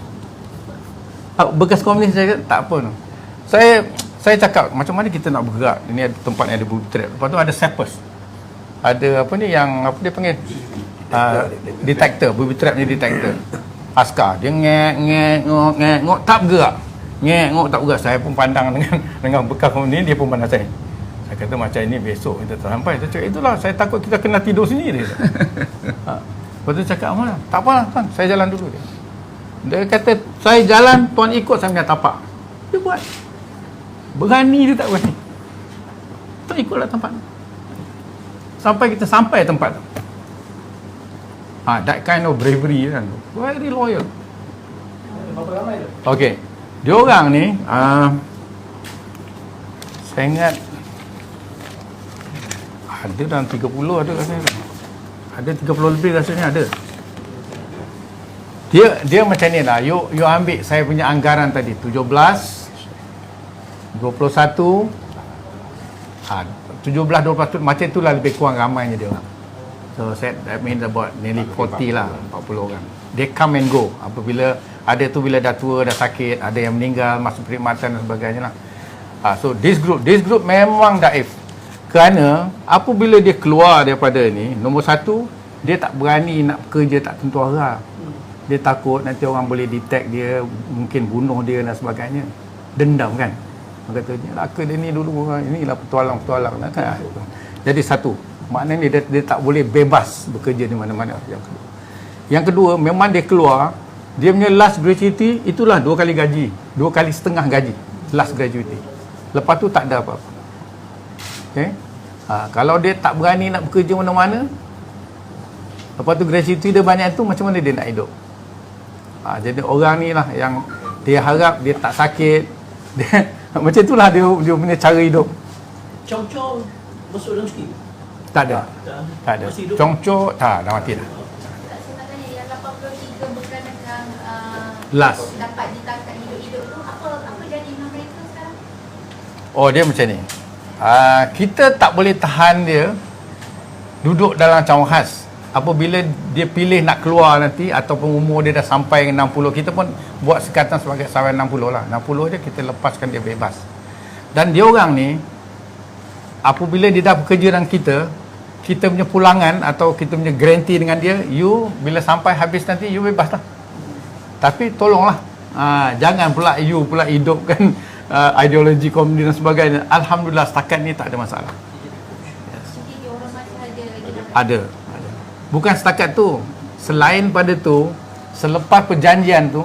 bekas komunis saya kata, tak apa. Saya cakap macam mana kita nak bergerak. Ini ada tempat yang ada booby trap. Lepas tu ada sappers. Ada apa ni yang apa dia panggil? Detector, booby trap ni detector. Askar dia ngek tak bergerak. Ngek tak bergerak. Saya pun pandang dengan bekas komunis, dia pun pandang saya. Saya kata macam ini besok kita tak sampai. Saya cakap itulah, saya takut kita kena tidur sini dia. Lepas tu cakap mana? Tak apa kan, saya jalan dulu dia. Dia kata saya jalan, tuan ikut saya punya tapak. Dia buat. Berani dia tak berani. Tuan ikutlah tempat. Sampai kita sampai tempat tu. That kind of bravery kan. Very loyal. Berapa ramai tu? Okay. Dia orang ni saya ingat ada dalam 30 ada rasanya. Ada 30 lebih rasanya ada. Dia macam ni lah. You ambil saya punya anggaran tadi 17 21 17 20 macam itulah, lebih kurang ramainya dia orang. So that means about nearly 40 lah, 40 orang. They come and go. Apabila ada tu bila dah tua, dah sakit, ada yang meninggal, masuk perkhidmatan dan sebagainya lah. So this group memang daif. Kerana apabila dia keluar daripada ni, nombor satu, dia tak berani nak kerja tak tentu arah. Dia takut nanti orang boleh detect dia, mungkin bunuh dia dan sebagainya. Dendam kan. Orang kata, laka dia ni dulu, inilah petualang-petualang lah kan. Jadi satu, maknanya dia tak boleh bebas bekerja di mana-mana. Yang kedua, memang dia keluar, dia punya last gratuity itulah 2 kali gaji, 2 kali setengah gaji last gratuity. Lepas tu tak ada apa-apa. Okay? Kalau dia tak berani nak bekerja mana-mana, lepas tu gratuity dia banyak tu, macam mana dia nak hidup? Jadi orang ni lah yang dia harap dia tak sakit. Dia, macam itulah dia punya cara hidup. Cong-cong masuk dalam skim? Tak ada. Tak ada. Cong-cong dah mati dah. Tak, saya nak tanya yang 83 berkenaan dengan Last. dapat ditangkap hidup-hidup tu, apa jadi dengan mereka sekarang? Oh, dia macam ni. Kita tak boleh tahan dia duduk dalam cawangan khas. Apabila dia pilih nak keluar nanti, ataupun umur dia dah sampai 60, kita pun buat sekatan sebagai sampai 60 lah. 60 je kita lepaskan dia bebas. Dan dia orang ni, apabila dia dah bekerja dengan kita punya pulangan atau kita punya guarantee dengan dia, you bila sampai habis nanti, you bebas lah. Tapi tolonglah, jangan pula you pula hidupkan ideologi komunis dan sebagainya. Alhamdulillah setakat ni tak ada masalah. Jadi dia orang masih ada lagi Ada. Bukan setakat tu. Selain pada tu, selepas perjanjian tu,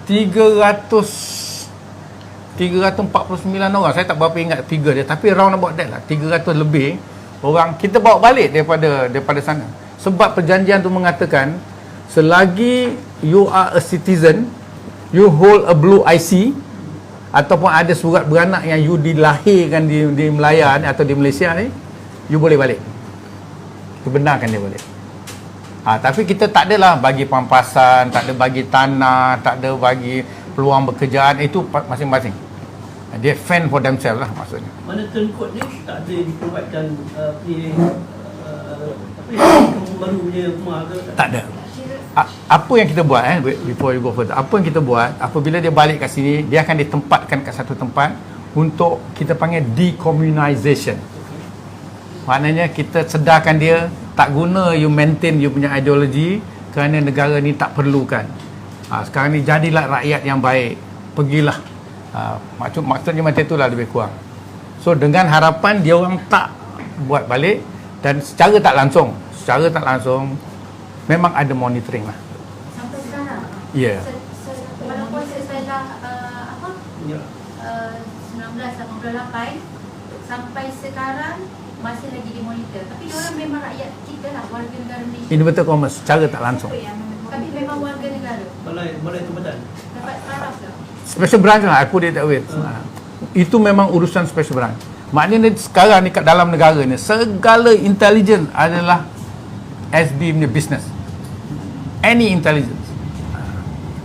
349 orang, saya tak berapa ingat figure dia, tapi round about that lah, 300 lebih orang kita bawa balik daripada sana. Sebab perjanjian tu mengatakan, selagi you are a citizen, you hold a blue IC, ataupun ada surat beranak yang you dilahirkan di Melaya ni, atau di Malaysia ni, you boleh balik. Kebenarkan dia balik. Tapi kita tak adalah bagi pampasan, tak ada bagi tanah, tak ada bagi peluang pekerjaan, itu masing-masing. Dia fend for themselves lah maksudnya. Mana turncode ni tak ada diprovidkan baru punya rumah ke? Tak ada. Apa yang kita buat before you go further, apa yang kita buat, apabila dia balik kat sini, dia akan ditempatkan kat satu tempat untuk kita panggil decommunization. Maknanya kita sedarkan dia, tak guna you maintain you punya ideologi kerana negara ni tak perlukan. Sekarang ni jadilah rakyat yang baik, pergilah. Maksudnya macam itulah lebih kurang. So dengan harapan dia orang tak buat balik, dan secara tak langsung memang ada monitoring lah. Sampai sekarang. Ya. Walaupun setelah 1988 sampai sekarang masih lagi dimonitor. Tapi diorang memang rakyat kita lah, warga negara Malaysia. Inverted commas, secara tak langsung. Tapi memang warga negara. Balai Tempatan. Dapat taraf ke? Special branch lah, I put it that way. Itu memang urusan special branch. Maknanya sekarang ni kat dalam negara ni, segala intelligence adalah SB punya business. Any intelligence.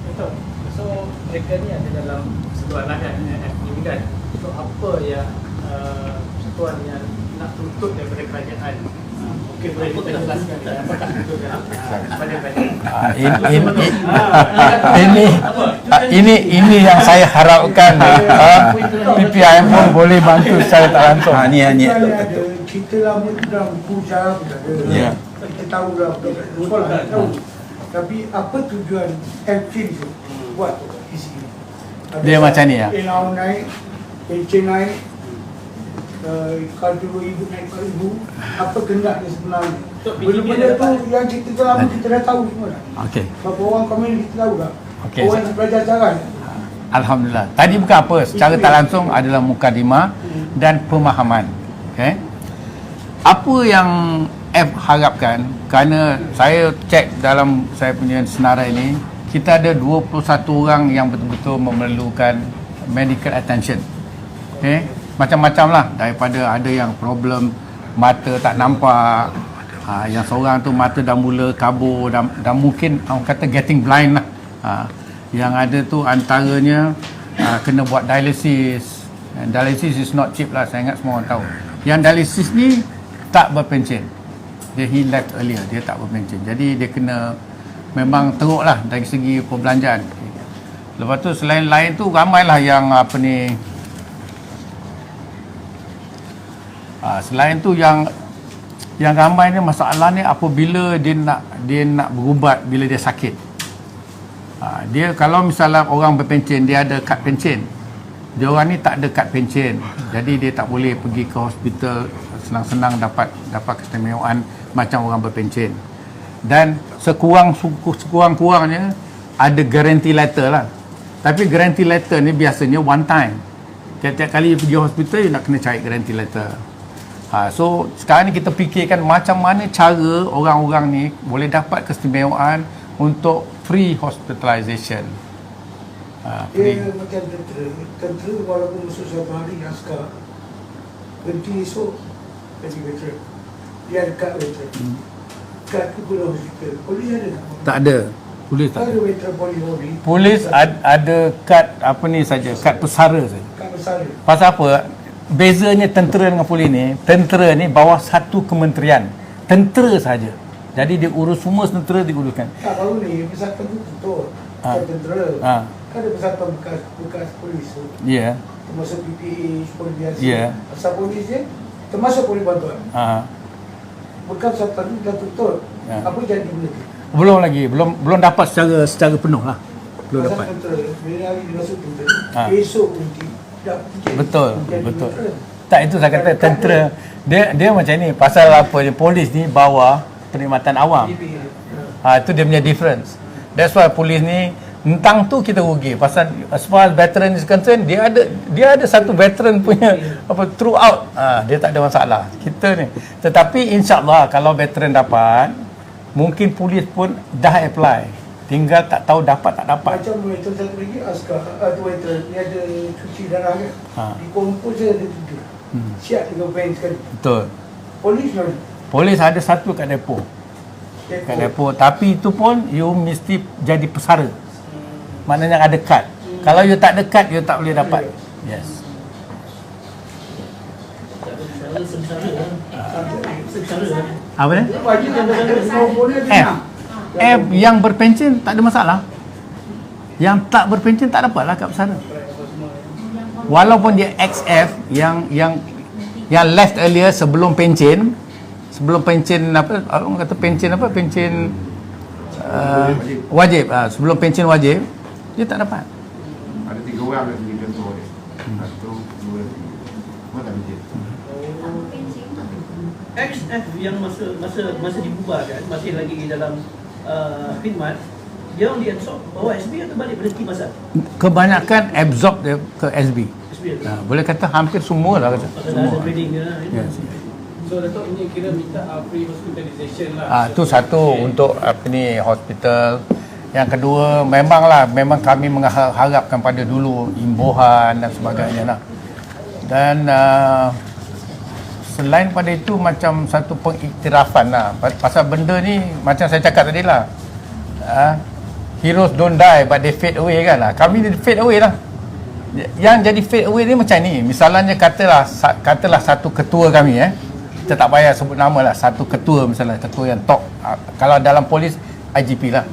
Betul. So mereka ni ada dalam sebuah lahan FDM kan. So apa yang tuan yang nak tuntut daripada kerajaan? Mungkin boleh jelaskan apakah tuntutnya kepada ini yang saya harapkan. PPIM pun boleh bantu secara tak langsung. Ni Ada cerita lama tu dalam buku sejarah pun ada. Ya. Kita tahu lah, sekolah tak tahu. Tapi apa tujuan MFIN tu buat di sini? Dia macam ni ya. Allowance naik, pencen naik, kalau dulu ibu naik ke ibu, apa kehendak dia sebenarnya? Benda-benda tu yang cerita lama kita dah tahu semua dah. Okey. Berapa orang komen kita tahu dah. Okey. Orang yang belajar jalan. Alhamdulillah. Tadi bukan apa, secara tak langsung adalah mukadimah dan pemahaman. Okey. Apa yang F harapkan, kerana saya cek dalam saya punya senarai ini, kita ada 21 orang yang betul-betul memerlukan medical attention. Okey. Macam-macam lah, daripada ada yang problem mata tak nampak, yang seorang tu mata dah mula kabur, dah mungkin orang kata getting blind lah. Yang ada tu antaranya kena buat dialysis. And dialysis is not cheap lah, saya ingat semua orang tahu. Yang dialysis ni tak berpencen. He left earlier, dia tak berpencen. Jadi dia kena memang teruk lah dari segi perbelanjaan. Lepas tu selain lain tu ramailah yang apa ni, selain tu yang ramai ni masalah ni apabila dia nak berubat bila dia sakit. Dia kalau misalnya orang berpencen, dia ada kad pencen. Dia orang ni tak ada kad pencen. Jadi dia tak boleh pergi ke hospital senang-senang dapat keistimewaan macam orang berpencen. Dan sekurang-kurangnya ada guarantee letter lah. Tapi guarantee letter ni biasanya one time. Tiap-tiap kali pergi hospital, you nak kena cari guarantee letter. So sekarang ni kita fikirkan macam mana cara orang-orang ni boleh dapat keistimewaan untuk free hospitalization. Dia macam tentera walaupun masuk satu hari askar, berhenti esok jadi veteran. Dia ada kad veteran. Kad tu guna hospital. Polis ada tak? Tak ada. Polis tak ada ada. veteran polis. Polis ada kad apa ni saja, kad pesara saja. Kad besar dia. Pasal apa? Bezanya tentera dengan polis ni, tentera ni bawah satu kementerian. Tentera saja. Jadi dia urus semua tentera diuruskan. Tak baru ni, persatuan tu betul. Tentera. Kan ada persatuan bekas polis tu. Ya. Termasuk PPA, polis biasa. Ya. Asal polis dia, termasuk polis bantuan. Bekas persatuan tu dah tutup. Ya. Apa jadi benda tu? Belum lagi, belum dapat secara penuh lah. Belum Pasal dapat. tentera, bila hari dia masuk tentera, esok berhenti. Dah fikir. Betul, Jadi betul. veteran. Tak, itu saya kata tentera dia macam ni, pasal apa ni, polis ni bawah perkhidmatan awam. Itu dia punya difference. That's why polis ni tentang tu kita rugi, pasal as far as veteran is concerned, dia ada satu veteran punya apa throughout, dia tak ada masalah kita ni. Tetapi insya-Allah kalau veteran dapat, mungkin polis pun dah apply, tinggal tak tahu dapat tak dapat. Macam veteran satu lagi askar, tu veteran dia ada cuci darah kan. Di kompos dia ada 7. Siap dengan van sekali. Betul. Polis mana? Polis ada satu kat depo. Kat depo, tapi itu pun you mesti jadi pesara. Maknanya ada kad. Kalau you tak ada kad, you tak boleh dapat. Yes. Apa ni? Wajib yang boleh F. dia. F yang berpencen tak ada masalah. Yang tak berpencen tak dapatlah kad pesara. walaupun dia XF yang left earlier sebelum pencen apa orang kata pencen apa, pencen wajib, sebelum pencen wajib dia tak dapat. Ada 3 orang yang jadi contoh dia. 1, 2, 3. Semua tak bijak. Apa pencing? XF yang masa dibubarkan masih lagi dalam khidmat, dia orang diabsorb bawa SB atau balik berhenti masa Kebanyakan absorb dia ke SB. SB tu. Boleh kata hampir semua lah kata. Pasal ada trading dia lah. Yes. So Datuk ini kira minta free hospitalization lah. Itu satu untuk apa ni, hospital. Yang kedua memang kami mengharapkan pada dulu imbuhan dan sebagainya lah. Dan selain pada itu macam satu pengiktirafan lah pasal benda ni, macam saya cakap tadi lah, heroes don't die but they fade away kan lah. Kami ni fade away lah. Yang jadi fade away ni macam ni, misalnya katalah satu ketua kami, kita tak payah sebut nama lah, satu ketua misalnya, ketua yang top, kalau dalam polis IGP lah,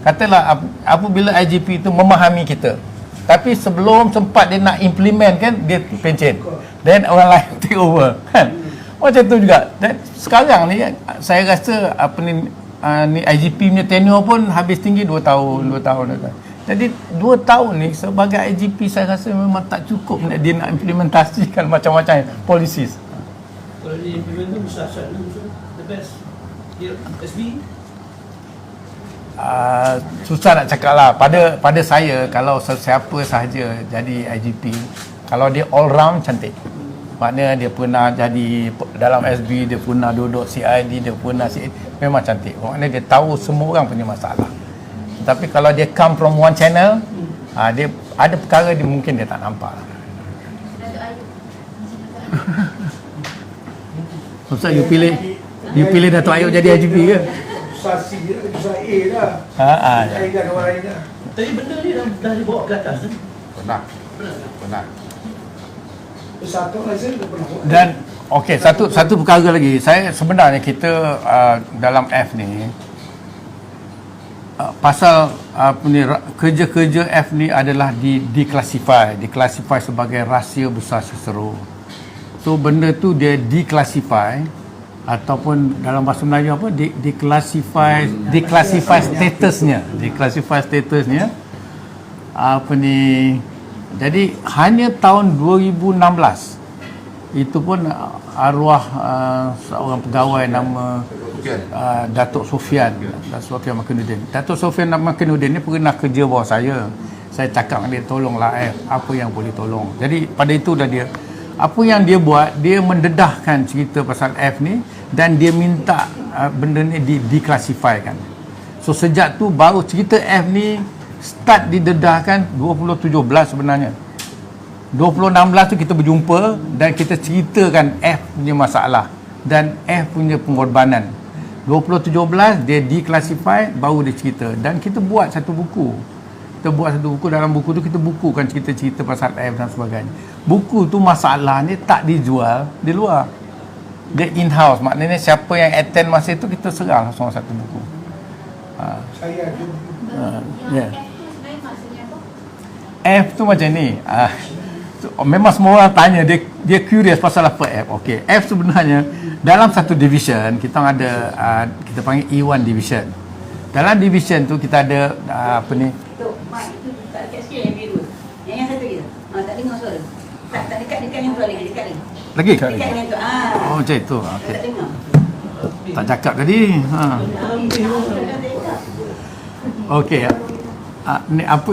katalah apabila IGP itu memahami kita, tapi sebelum sempat dia nak implement kan, dia pencen, then orang lain take over kan, macam tu juga. Dan sekarang ni saya rasa ni IGP punya tenure pun habis tinggi 2 tahun. Jadi 2 tahun ni sebagai IGP saya rasa memang tak cukup dia nak implementasikan macam-macam policies. Kalau dia implement tu besar-besar the best. Dia SB susah nak cakap lah. Pada saya, kalau sesiapa sahaja jadi IGP, kalau dia all round cantik, maknanya dia pernah jadi dalam SB, dia pernah duduk CID, dia pernah CID, memang cantik. Maknanya dia tahu semua orang punya masalah. Tapi kalau dia come from one channel, dia ada perkara dia mungkin dia tak nampak. Datuk Ayub. Ustaz, you pilih Datuk Ayub jadi IGP ke? Susah C dia, susah A dah. Saya kan orang lain dah. tapi benda ni dah dibawa ke atas kan? Pernah. Satu rasa dia pernah buat. Dan okey, satu perkara lagi. Saya sebenarnya kita dalam F ni pasal kerja-kerja F ni adalah diklasifikasi sebagai rahsia besar seseru. So benda tu dia diklasifikasi ataupun dalam bahasa Melayu apa, diklasifikasi statusnya apa ni. Jadi hanya tahun 2016 itu pun arwah seorang pegawai nama Datuk Sofian Makinuddin. Datuk Sofian Makinuddin ni pernah kerja bawah saya. Saya cakap dengan dia, tolonglah apa yang boleh tolong. Jadi pada itu dah dia, apa yang dia buat, dia mendedahkan cerita pasal F ni dan dia minta benda ni diklasifikasikan. So sejak tu baru cerita F ni start didedahkan 2017 sebenarnya. 2016 tu kita berjumpa dan kita ceritakan F punya masalah dan F punya pengorbanan. 2017 dia diklasifikasi, baru dia cerita, dan kita buat satu buku. Dalam buku tu kita bukukan cerita-cerita pasal F dan sebagainya. Buku tu masalahnya tak dijual di luar. Dia in-house, maknanya siapa yang attend masa itu kita serah langsung satu buku. Saya ada. Ya. F tu sebenarnya maksudnya apa? F tu macam ni. Memang semua orang tanya, dia curious pasal apa F. Okey, F sebenarnya dalam satu division kita ada kita panggil E1 division. Dalam division tu kita ada apa ni? Tu, mic tu tak dekat sikit yang biru. Yang satu lagi tu. Tak dengar suara. Tak dekat yang tu lagi, dekat lagi. Lagi? Dekat dengan tu. Oh, macam tu. Okey. Tak dengar. Tak cakap tadi. Okey. Ni apa?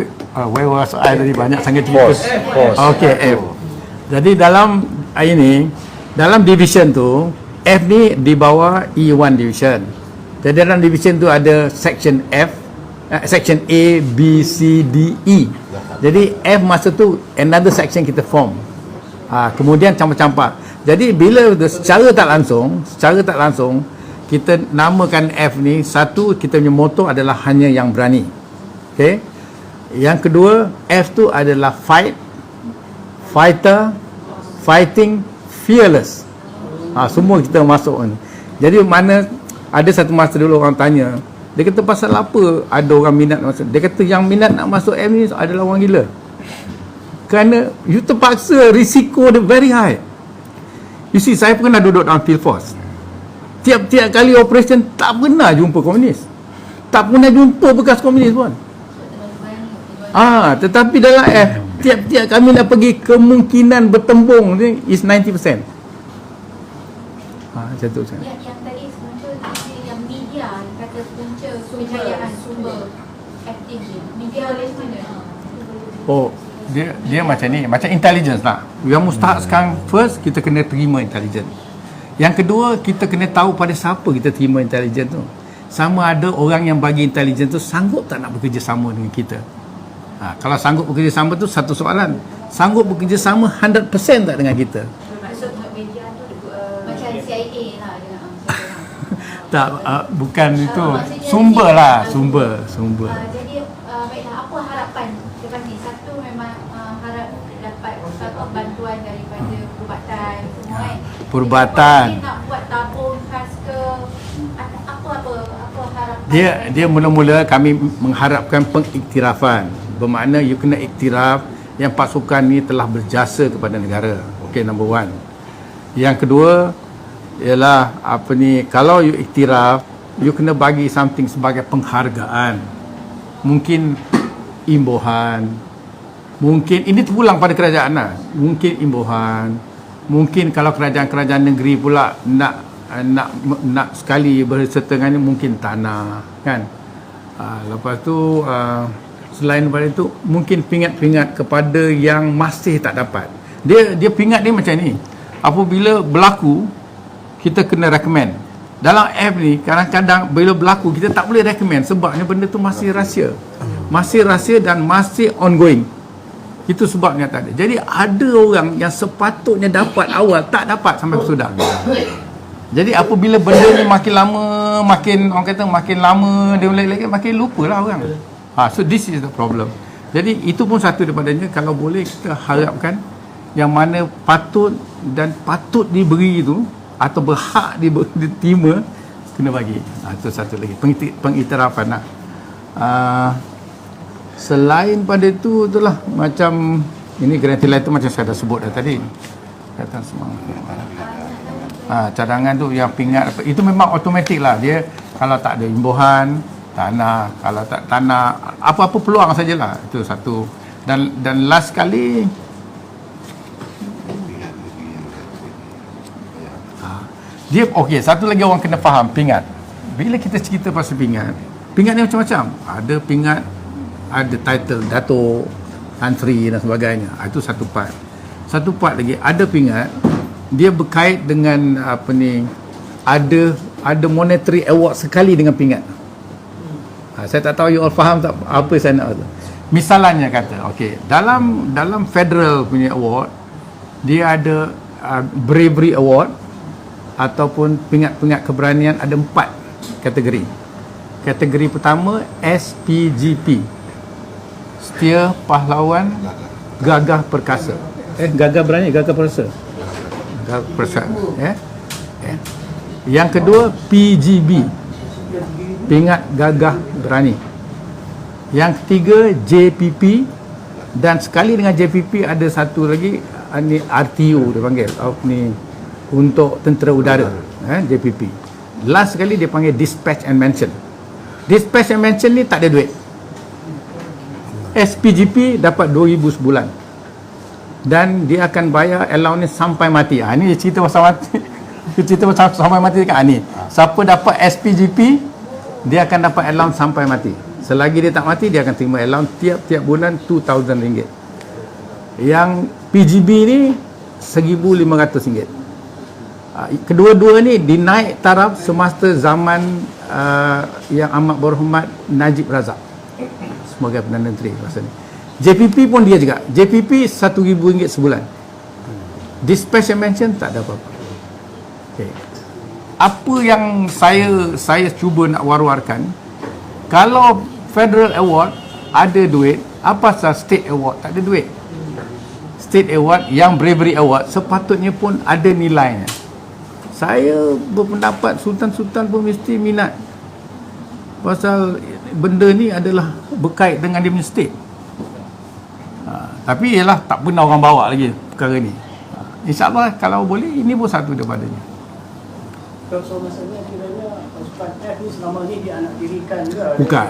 Where was I tadi, banyak sangat cerita. Okey, F. Jadi dalam ini, dalam division tu, F ni di bawah E1 division. Jadi dalam division tu ada section F, section A, B, C, D, E. Jadi F masa tu another section kita form. Kemudian campak-campak. Jadi bila secara tak langsung kita namakan F ni, satu, kita punya motto adalah hanya yang berani. Okey. Yang kedua, F tu adalah fighter, fighting, fearless. Semua kita masuk ni. Jadi mana ada satu masa dulu orang tanya, dia kata pasal apa ada orang minat masuk. Dia kata yang minat nak masuk F ni adalah orang gila. Kerana you terpaksa, risiko dia very high. You see, saya pernah duduk dalam field force. Tiap-tiap kali operation tak pernah jumpa komunis. Tak pernah jumpa bekas komunis pun. Tetapi dalam tiap-tiap kami nak pergi, kemungkinan bertembung ni is 90%. Macam tu saya. Yang tadi muncul yang media kata punca kejayaan sumber aktif ni. Media oleh mana? Dia macam ni, macam intelligence lah. Yang mustahak sekarang, first kita kena terima intelligence. Yang kedua, kita kena tahu pada siapa kita terima intelligence tu. Sama ada orang yang bagi intelligence tu sanggup tak nak bekerjasama dengan kita. Kalau sanggup bekerjasama tu satu soalan. Sanggup bekerjasama 100% tak dengan kita? Maksud media tu macam CIA lah dia. Tak, bukan itu. Maksudnya Sumber ni, lah, sumber. Jadi baiklah, apa harapan lepas ni? Satu memang harap dapat satu bantuan daripada perubatan semua kan. Perubatan. Mungkin nak buat tabung khas ke apa harapan? Dia mula-mula kami mengharapkan pengiktirafan. Bermakna you kena iktiraf yang pasukan ni telah berjasa kepada negara. Okey, number one. Yang kedua ialah kalau you iktiraf, you kena bagi something sebagai penghargaan. Mungkin imbuhan. Mungkin ini terpulang pada kerajaan lah. Mungkin imbuhan. Mungkin kalau kerajaan-kerajaan negeri pula nak sekali berserta dengan mungkin tanah kan. Lepas tu selain daripada itu mungkin pingat-pingat kepada yang masih tak dapat. Dia pingat dia macam ni. Apabila berlaku, kita kena recommend. Dalam app ni kadang-kadang bila berlaku kita tak boleh recommend sebabnya benda tu masih rahsia. Masih rahsia dan masih ongoing. Itu sebabnya tak ada. Jadi ada orang yang sepatutnya dapat awal tak dapat sampai sudah. Jadi apabila benda ni makin lama, makin lama dia lagi makin lupalah orang. So this is the problem. Jadi itu pun satu daripadanya. Kalau boleh kita harapkan yang mana patut diberi itu atau berhak diterima kena bagi. Itu satu lagi pengiktirafan lah. Selain pada itu, itulah macam ini guarantee lain tu macam saya dah sebut dah tadi. Kata semua. Cadangan tu yang pingat itu memang automatik lah. Dia kalau tak ada imbuhan tanah, kalau tak tanah apa-apa peluang sajalah. Itu satu. Dan last kali dia okey, satu lagi orang kena faham pingat. Bila kita cerita pasal pingat ni macam-macam. Ada pingat, ada title Dato', Tan Sri dan sebagainya. Itu satu part. Satu part lagi ada pingat dia berkait dengan ada monetary award sekali dengan pingat. Saya tak tahu you all faham tak apa saya nak kata. Misalnya kata, okey, dalam federal punya award dia ada bravery award ataupun pingat-pingat keberanian, ada 4 kategori. Kategori pertama SPGP, Setia Pahlawan Gagah Perkasa. Gagah berani, gagah perkasa. Gagah perkasa. Yang kedua PGB, Pingat Gagah Berani. Yang ketiga JPP, dan sekali dengan JPP ada satu lagi ni RTU dia panggil untuk tentera udara, JPP. Last sekali dia panggil Dispatch and Mention. Dispatch and Mention ni tak ada duit. SPGP dapat 2,000 sebulan dan dia akan bayar allowance sampai mati. Ni cerita pasal mati. Cerita pasal sampai mati dekat ni. Siapa dapat SPGP dia akan dapat allowance sampai mati. Selagi dia tak mati dia akan terima allowance tiap-tiap bulan RM2,000. Yang PGB ni RM1,500. Kedua-dua ni dinaik taraf semasa zaman yang amat berhormat Najib Razak sebagai Perdana Menteri masa ni. JPP pun dia juga. JPP RM1,000 sebulan. Dispatch and Mention tak ada apa-apa. Okay. Apa yang saya cuba nak war-warkan, kalau Federal Award ada duit, apa pasal State Award tak ada duit? State Award yang Bravery Award sepatutnya pun ada nilainya. Saya berpendapat sultan-sultan pun mesti minat pasal benda ni adalah berkait dengan dia punya state. Tapi ialah tak pernah orang bawa lagi perkara ni. InsyaAllah kalau boleh ini pun satu daripadanya. So maksudnya kiranya pasukan F ni selama ni dia anak tirikan juga. Bukan.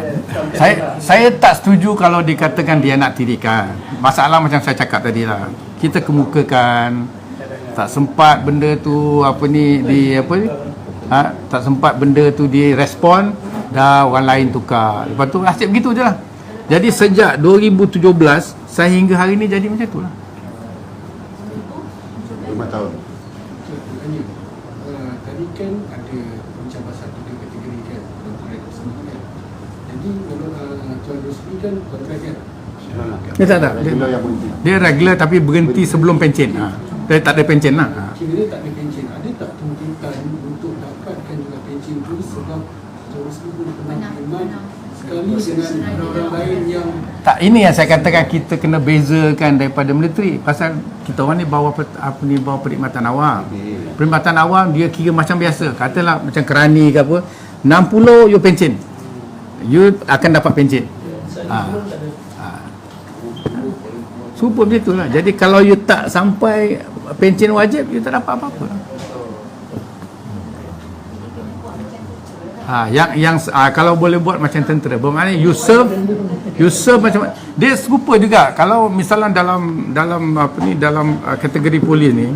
Saya tak setuju kalau dikatakan dia nak tirikan. Masalah macam saya cakap tadi lah. Kita kemukakan tak sempat benda tu tak sempat benda tu direspon, dah orang lain tukar. Lepas tu asyik begitu je lah. Jadi sejak 2017 sehingga hari ni jadi macam tu lah. 5 tahun. Tadi kan ada mencabar satu kategori kan, kontrak sendiri kan. Jadi menurut Tuan Rosli kan kontrak kan. Dia tak. Regular yang berhenti. Dia regular tapi berhenti sebelum pencen. Dia tak ada pencen lah. Kira tak ada pencen. Ada tak tuntutan untuk dapatkan juga pencen tu sebab Tuan Rosli pun pernah khidmat sekali dengan orang lain yang Tak, ini yang saya katakan kita kena bezakan daripada militeri. Pasal kita orang ni bawa bawa perkhidmatan awam. Perkhidmatan awam dia kira macam biasa. Katalah macam kerani ke apa, 60 you pencen. You akan dapat pencen. Super macam itulah. Jadi kalau you tak sampai pencen wajib, you tak dapat apa-apa. Kalau boleh buat macam tentera, bermakna you serve macam dia serupa juga. Kalau misalnya dalam kategori polis ni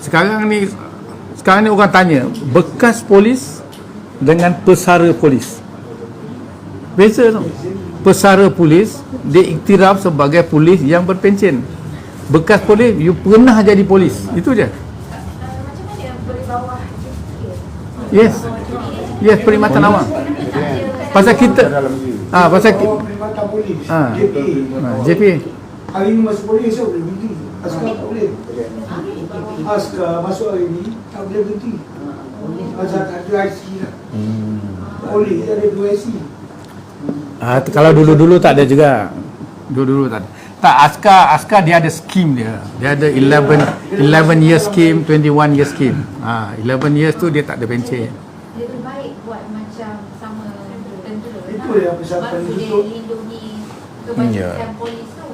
sekarang ni orang tanya bekas polis dengan pesara polis, beza tu. Pesara polis dia iktiraf sebagai polis yang berpencen. Bekas polis you pernah jadi polis, itu je. Macam mana boleh bawa Yes, perkhidmatan awam. Pasal kita perkhidmatan polis, JPA. Hari ni masuk polis saya boleh berhenti. Askar tak boleh. Askar masuk hari ni tak boleh berhenti. Pasal tak ada IC lah. Polis ada 2 IC. Kalau dulu-dulu tak ada juga. Dulu-dulu tak ada. Tak, askar dia ada skim dia. Dia ada 11 year scheme, 21 year scheme. 11 years tu dia tak ada pencen. Lebih baik buat macam sama tentera. Itu yang persiapan Sebab untuk dia lindungi kebajikan polis tu.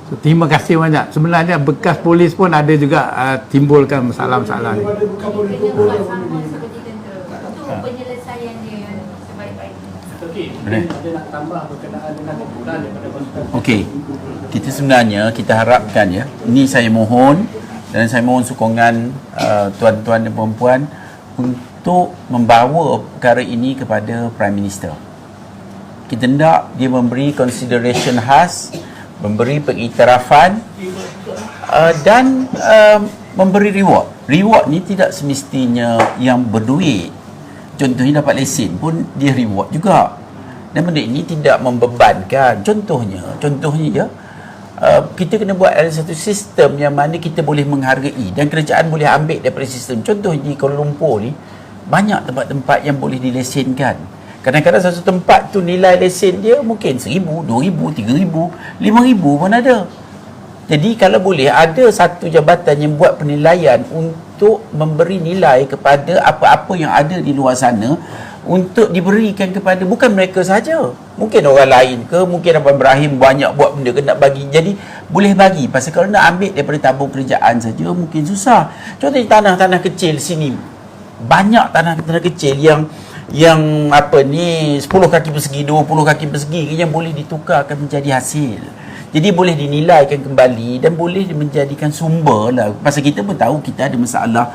So, terima kasih banyak. Sebenarnya bekas polis pun ada juga timbulkan masalah-masalah ni. daripada bukan polis Kena tu buat sama seperti tentera. Itu penyelesaian dia yang sebaik-baiknya. Okey, ada nak tambah berkenaan dengan kumpulan daripada pasukan. Okey. Kita sebenarnya kita harapkan ya. Ini saya mohon dan saya mohon sokongan tuan-tuan dan puan-puan untuk membawa perkara ini kepada Prime Minister. Kita hendak dia memberi consideration khas, memberi pengiktirafan dan memberi reward. Reward ni tidak semestinya yang berduit. Contohnya dapat lesen pun dia reward juga. Dan benda ini tidak membebankan. Contohnya ya, kita kena buat ada satu sistem yang mana kita boleh menghargai dan kerajaan boleh ambil daripada sistem. Contoh di Kuala Lumpur ni banyak tempat-tempat yang boleh dilesenkan. Kadang-kadang satu tempat tu nilai lesen dia mungkin 1,000, 2,000, 3,000, 5,000 pun ada. Jadi kalau boleh ada satu jabatan yang buat penilaian untuk memberi nilai kepada apa-apa yang ada di luar sana untuk diberikan kepada bukan mereka saja. Mungkin orang lain ke, mungkin Abang Ibrahim banyak buat benda ke nak bagi. Jadi boleh bagi. Pasal kalau nak ambil daripada tabung kerajaan saja mungkin susah. Contohnya tanah-tanah kecil sini. Banyak tanah-tanah kecil yang 10 kaki persegi, 20 kaki persegi yang boleh ditukarkan menjadi hasil. Jadi boleh dinilaikan kembali dan boleh menjadikan sumber lah. Pasal kita pun tahu kita ada masalah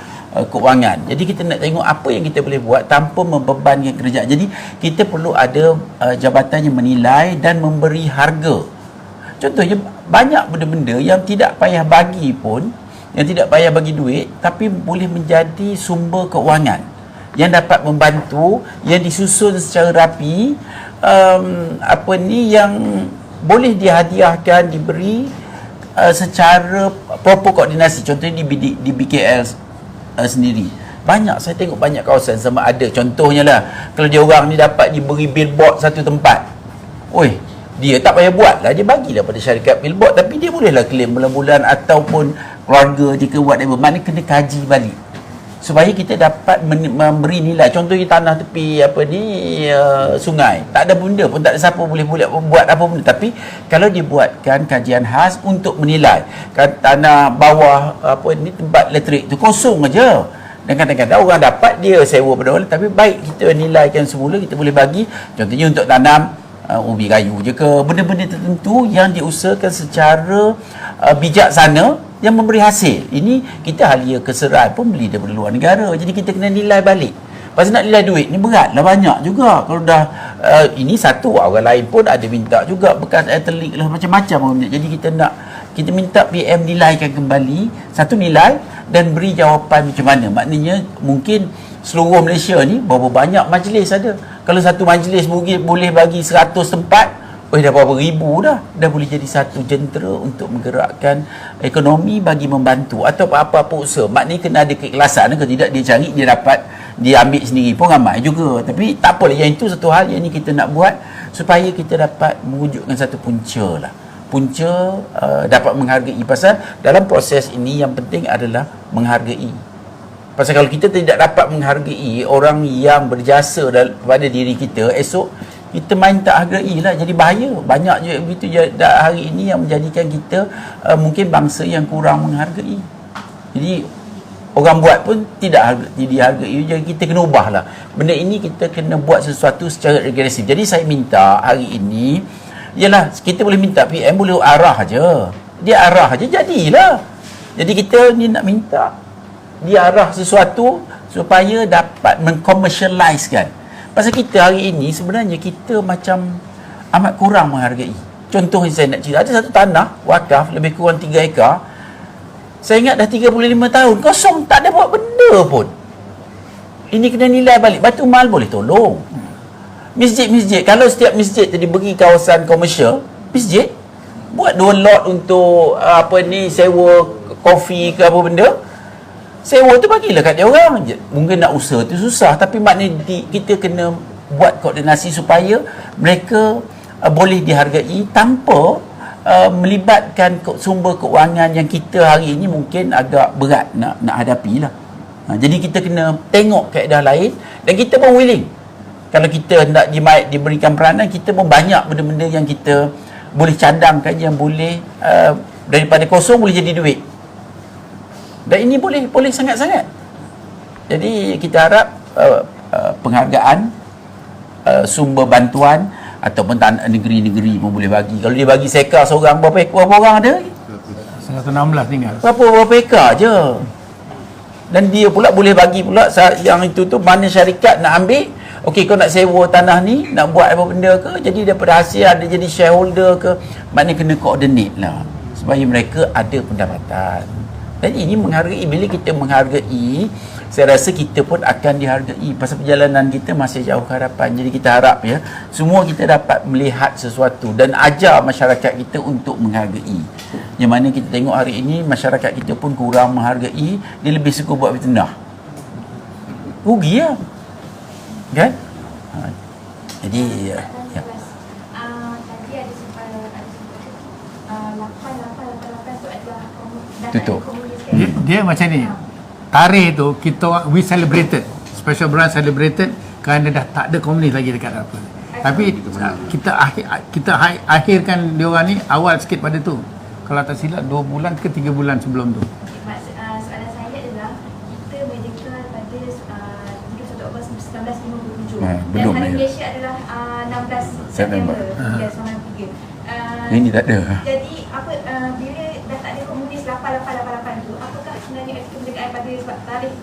keuangan. Jadi kita nak tengok apa yang kita boleh buat tanpa membebankan kerajaan. Jadi kita perlu ada jabatan yang menilai dan memberi harga. Contohnya banyak benda-benda yang tidak payah bagi pun, yang tidak payah bagi duit tapi boleh menjadi sumber keuangan yang dapat membantu, yang disusun secara rapi, yang boleh dihadiahkan, diberi secara proper koordinasi. Contohnya di BKL sendiri banyak, saya tengok banyak kawasan sama ada contohnya lah, kalau dia orang ni dapat diberi billboard satu tempat, dia tak payah buat lah, dia bagilah pada syarikat billboard, tapi dia bolehlah claim bulan-bulan ataupun keluarga dia ke whatever, mana kena kaji balik. supaya kita dapat memberi nilai. Contohnya tanah tepi sungai, tak ada benda pun, tak ada siapa boleh buat apa benda. Tapi kalau dibuatkan kajian khas untuk menilai, kan tanah bawah tempat elektrik tu kosong aja, dan kadang-kadang orang dapat dia sewa pada orang, tapi baik kita nilaikan semula, kita boleh bagi contohnya untuk tanam ubi kayu je ke, benda-benda tertentu yang diusahakan secara bijaksana yang memberi hasil. Ini kita halia keserai pun beli daripada luar negara, jadi kita kena nilai balik. Pasal nak nilai duit ni berat lah, banyak juga. Kalau dah ini satu, orang lain pun ada minta juga bekas atlet lah, macam-macam. Jadi kita minta PM nilaikan kembali satu nilai dan beri jawapan macam mana. Maknanya mungkin seluruh Malaysia ni berapa banyak majlis ada. Kalau satu majlis boleh bagi 100 tempat, dah berapa ribu dah boleh jadi satu jentera untuk menggerakkan ekonomi bagi membantu atau apa-apa usaha. Maknanya kena ada keikhlasan. Kalau tidak dia cari, dia dapat, dia ambil sendiri pun ramai juga. Tapi tak apalah, yang itu satu hal yang ni kita nak buat supaya kita dapat mewujudkan satu punca lah. Punca dapat menghargai. Pasal dalam proses ini yang penting adalah menghargai. Pasal kalau kita tidak dapat menghargai orang yang berjasa pada diri kita, esok kita main tak hargai lah, jadi bahaya. Banyak je begitu hari ini yang menjadikan kita mungkin bangsa yang kurang menghargai. Jadi orang buat pun tidak dihargai. Jadi kita kena ubah lah benda ini, kita kena buat sesuatu secara regresif. Jadi saya minta hari ini ialah kita boleh minta PM, boleh arah je, dia arah je jadilah. Jadi kita ni nak minta dia arah sesuatu supaya dapat mengkomersialiskan. Pasal kita hari ini sebenarnya kita macam amat kurang menghargai. Contoh yang saya nak cerita, ada satu tanah wakaf lebih kurang 3 ekar. Saya ingat dah 35 tahun kosong, tak ada buat benda pun. Ini kena nilai balik. Batu Mal boleh tolong. Masjid-masjid, kalau setiap masjid tadi bagi kawasan komersial, masjid buat 2 lot untuk sewa kopi ke apa benda, sewa tu bagilah kat dia orang. Mungkin nak usaha tu susah, tapi maknanya kita kena buat koordinasi supaya mereka boleh dihargai tanpa melibatkan sumber keuangan yang kita hari ini mungkin agak berat nak hadapi lah. Jadi kita kena tengok kaedah lain dan kita pun willing. Kalau kita nak diberikan peranan, kita pun banyak benda-benda yang kita boleh cadangkan, yang boleh daripada kosong boleh jadi duit. Dan ini boleh sangat-sangat. Jadi kita harap penghargaan, sumber bantuan ataupun negeri-negeri pun boleh bagi. Kalau dia bagi sekar seorang, berapa orang ada lagi? 116 tinggal. Berapa ekar je. Dan dia pula boleh bagi pula yang itu tu, mana syarikat nak ambil. Okey, kau nak sewa tanah ni, nak buat apa benda ke, jadi daripada hasil ada jadi shareholder ke, maknanya kena coordinate lah supaya mereka ada pendapatan. Dan ini menghargai. Bila kita menghargai, saya rasa kita pun akan dihargai. Pasal perjalanan kita masih jauh ke hadapan. Jadi kita harap semua kita dapat melihat sesuatu dan ajar masyarakat kita untuk menghargai. Yang mana kita tengok hari ini masyarakat kita pun kurang menghargai. Dia lebih suka buat fitnah. Rugi lah, kan? Jadi tadi ada sempat 888 tu adalah tutup. Dia macam ni. Tarikh tu we celebrated, special branch celebrated kerana dah tak ada komunis lagi dekat apa. Tapi kita akhirkan dia orang ni awal sikit pada tu. Kalau tak silap 2 bulan ke 3 bulan sebelum tu. Soalan saya adalah kita merdeka pada 31 Ogos 1957 dan belum hari ya. Malaysia adalah 16 September 1993. Ini tak ada. Jadi bila dah tak ada komunis 8888 tu, apakah sebenarnya efek kemerdekaan pada tarikh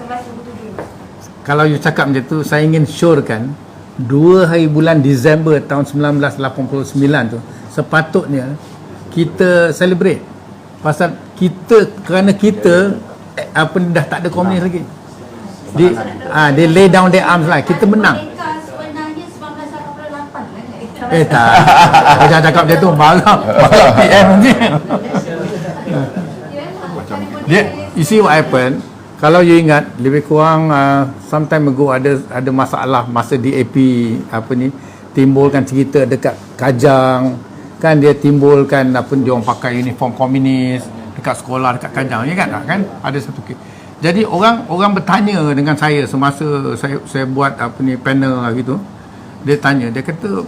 1957? Kalau you cakap macam tu, saya ingin syorkan 2 hari bulan Disember tahun 1989 tu sepatutnya kita celebrate. Pasal kerana kita dah tak ada komunis lagi. They lay down their arms lah. Kita menang. Merdeka sebenarnya 1988 kan? Tak. Jangan cakap macam tu. Marah PM nanti. You see what happened? Kalau you ingat, lebih kurang sometime ago ada masalah masa DAP timbulkan cerita dekat Kajang, kan dia timbulkan dia orang pakai uniform komunis dekat sekolah dekat Kajang, ya kan? Ada satu kes. Jadi orang bertanya dengan saya semasa saya buat panel hari tu. Dia tanya, dia kata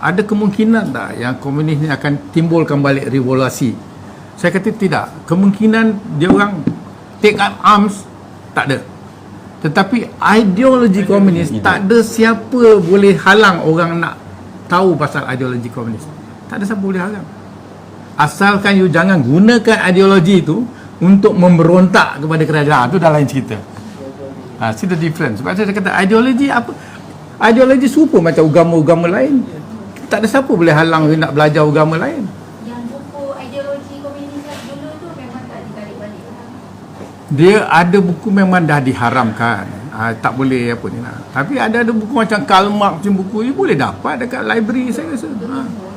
ada kemungkinan tak yang komunis ni akan timbulkan balik revolusi? Saya kata tidak. Kemungkinan dia orang take up arms tak ada. Tetapi ideologi komunis tak ada siapa boleh halang orang nak tahu pasal ideologi komunis. Tak ada siapa boleh halang. Asalkan you jangan gunakan ideologi itu untuk memberontak kepada kerajaan, itu dah lain cerita. See the difference. Sebab saya kata ideologi apa? Ideologi serupa macam agama-agama lain. Tak ada siapa boleh halang you nak belajar agama lain. Yang buku ideologi komunis dulu tu memang tak ditarik balik lah. Dia ada buku memang dah diharamkan. Tak boleh apa ni lah. Tapi ada buku macam Karl Marx, macam buku you boleh dapat dekat library saya rasa.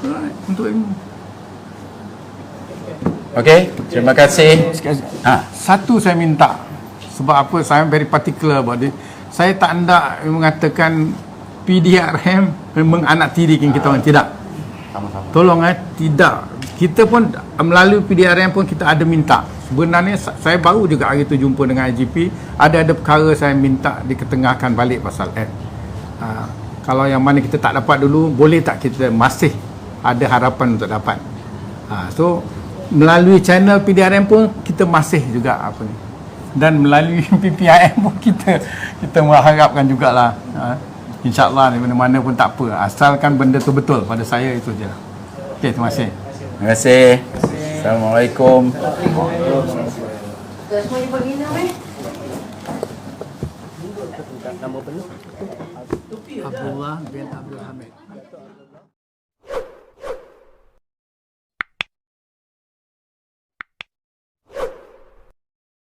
Right. Untuk ilmu. Okey, terima kasih. Satu saya minta, sebab apa saya very particular about it. Saya tak hendak mengatakan PDRM menganaktirikan kita orang, tidak. Tolong tidak. Kita pun melalui PDRM pun kita ada minta. Sebenarnya saya baru juga hari tu jumpa dengan IGP, ada perkara saya minta diketengahkan balik pasal F. Kalau yang mana kita tak dapat dulu, boleh tak kita masih ada harapan untuk dapat. So melalui channel PDRM pun kita masih juga apa ni, dan melalui PPIM pun kita mengharapkan jugalah, insyaAllah di mana-mana pun tak apa, asalkan benda tu betul pada saya, itu je lah. Okay, terima kasih. Terima kasih. Assalamualaikum. Semua jumpa minum Abdullah bin Abdul Hamid.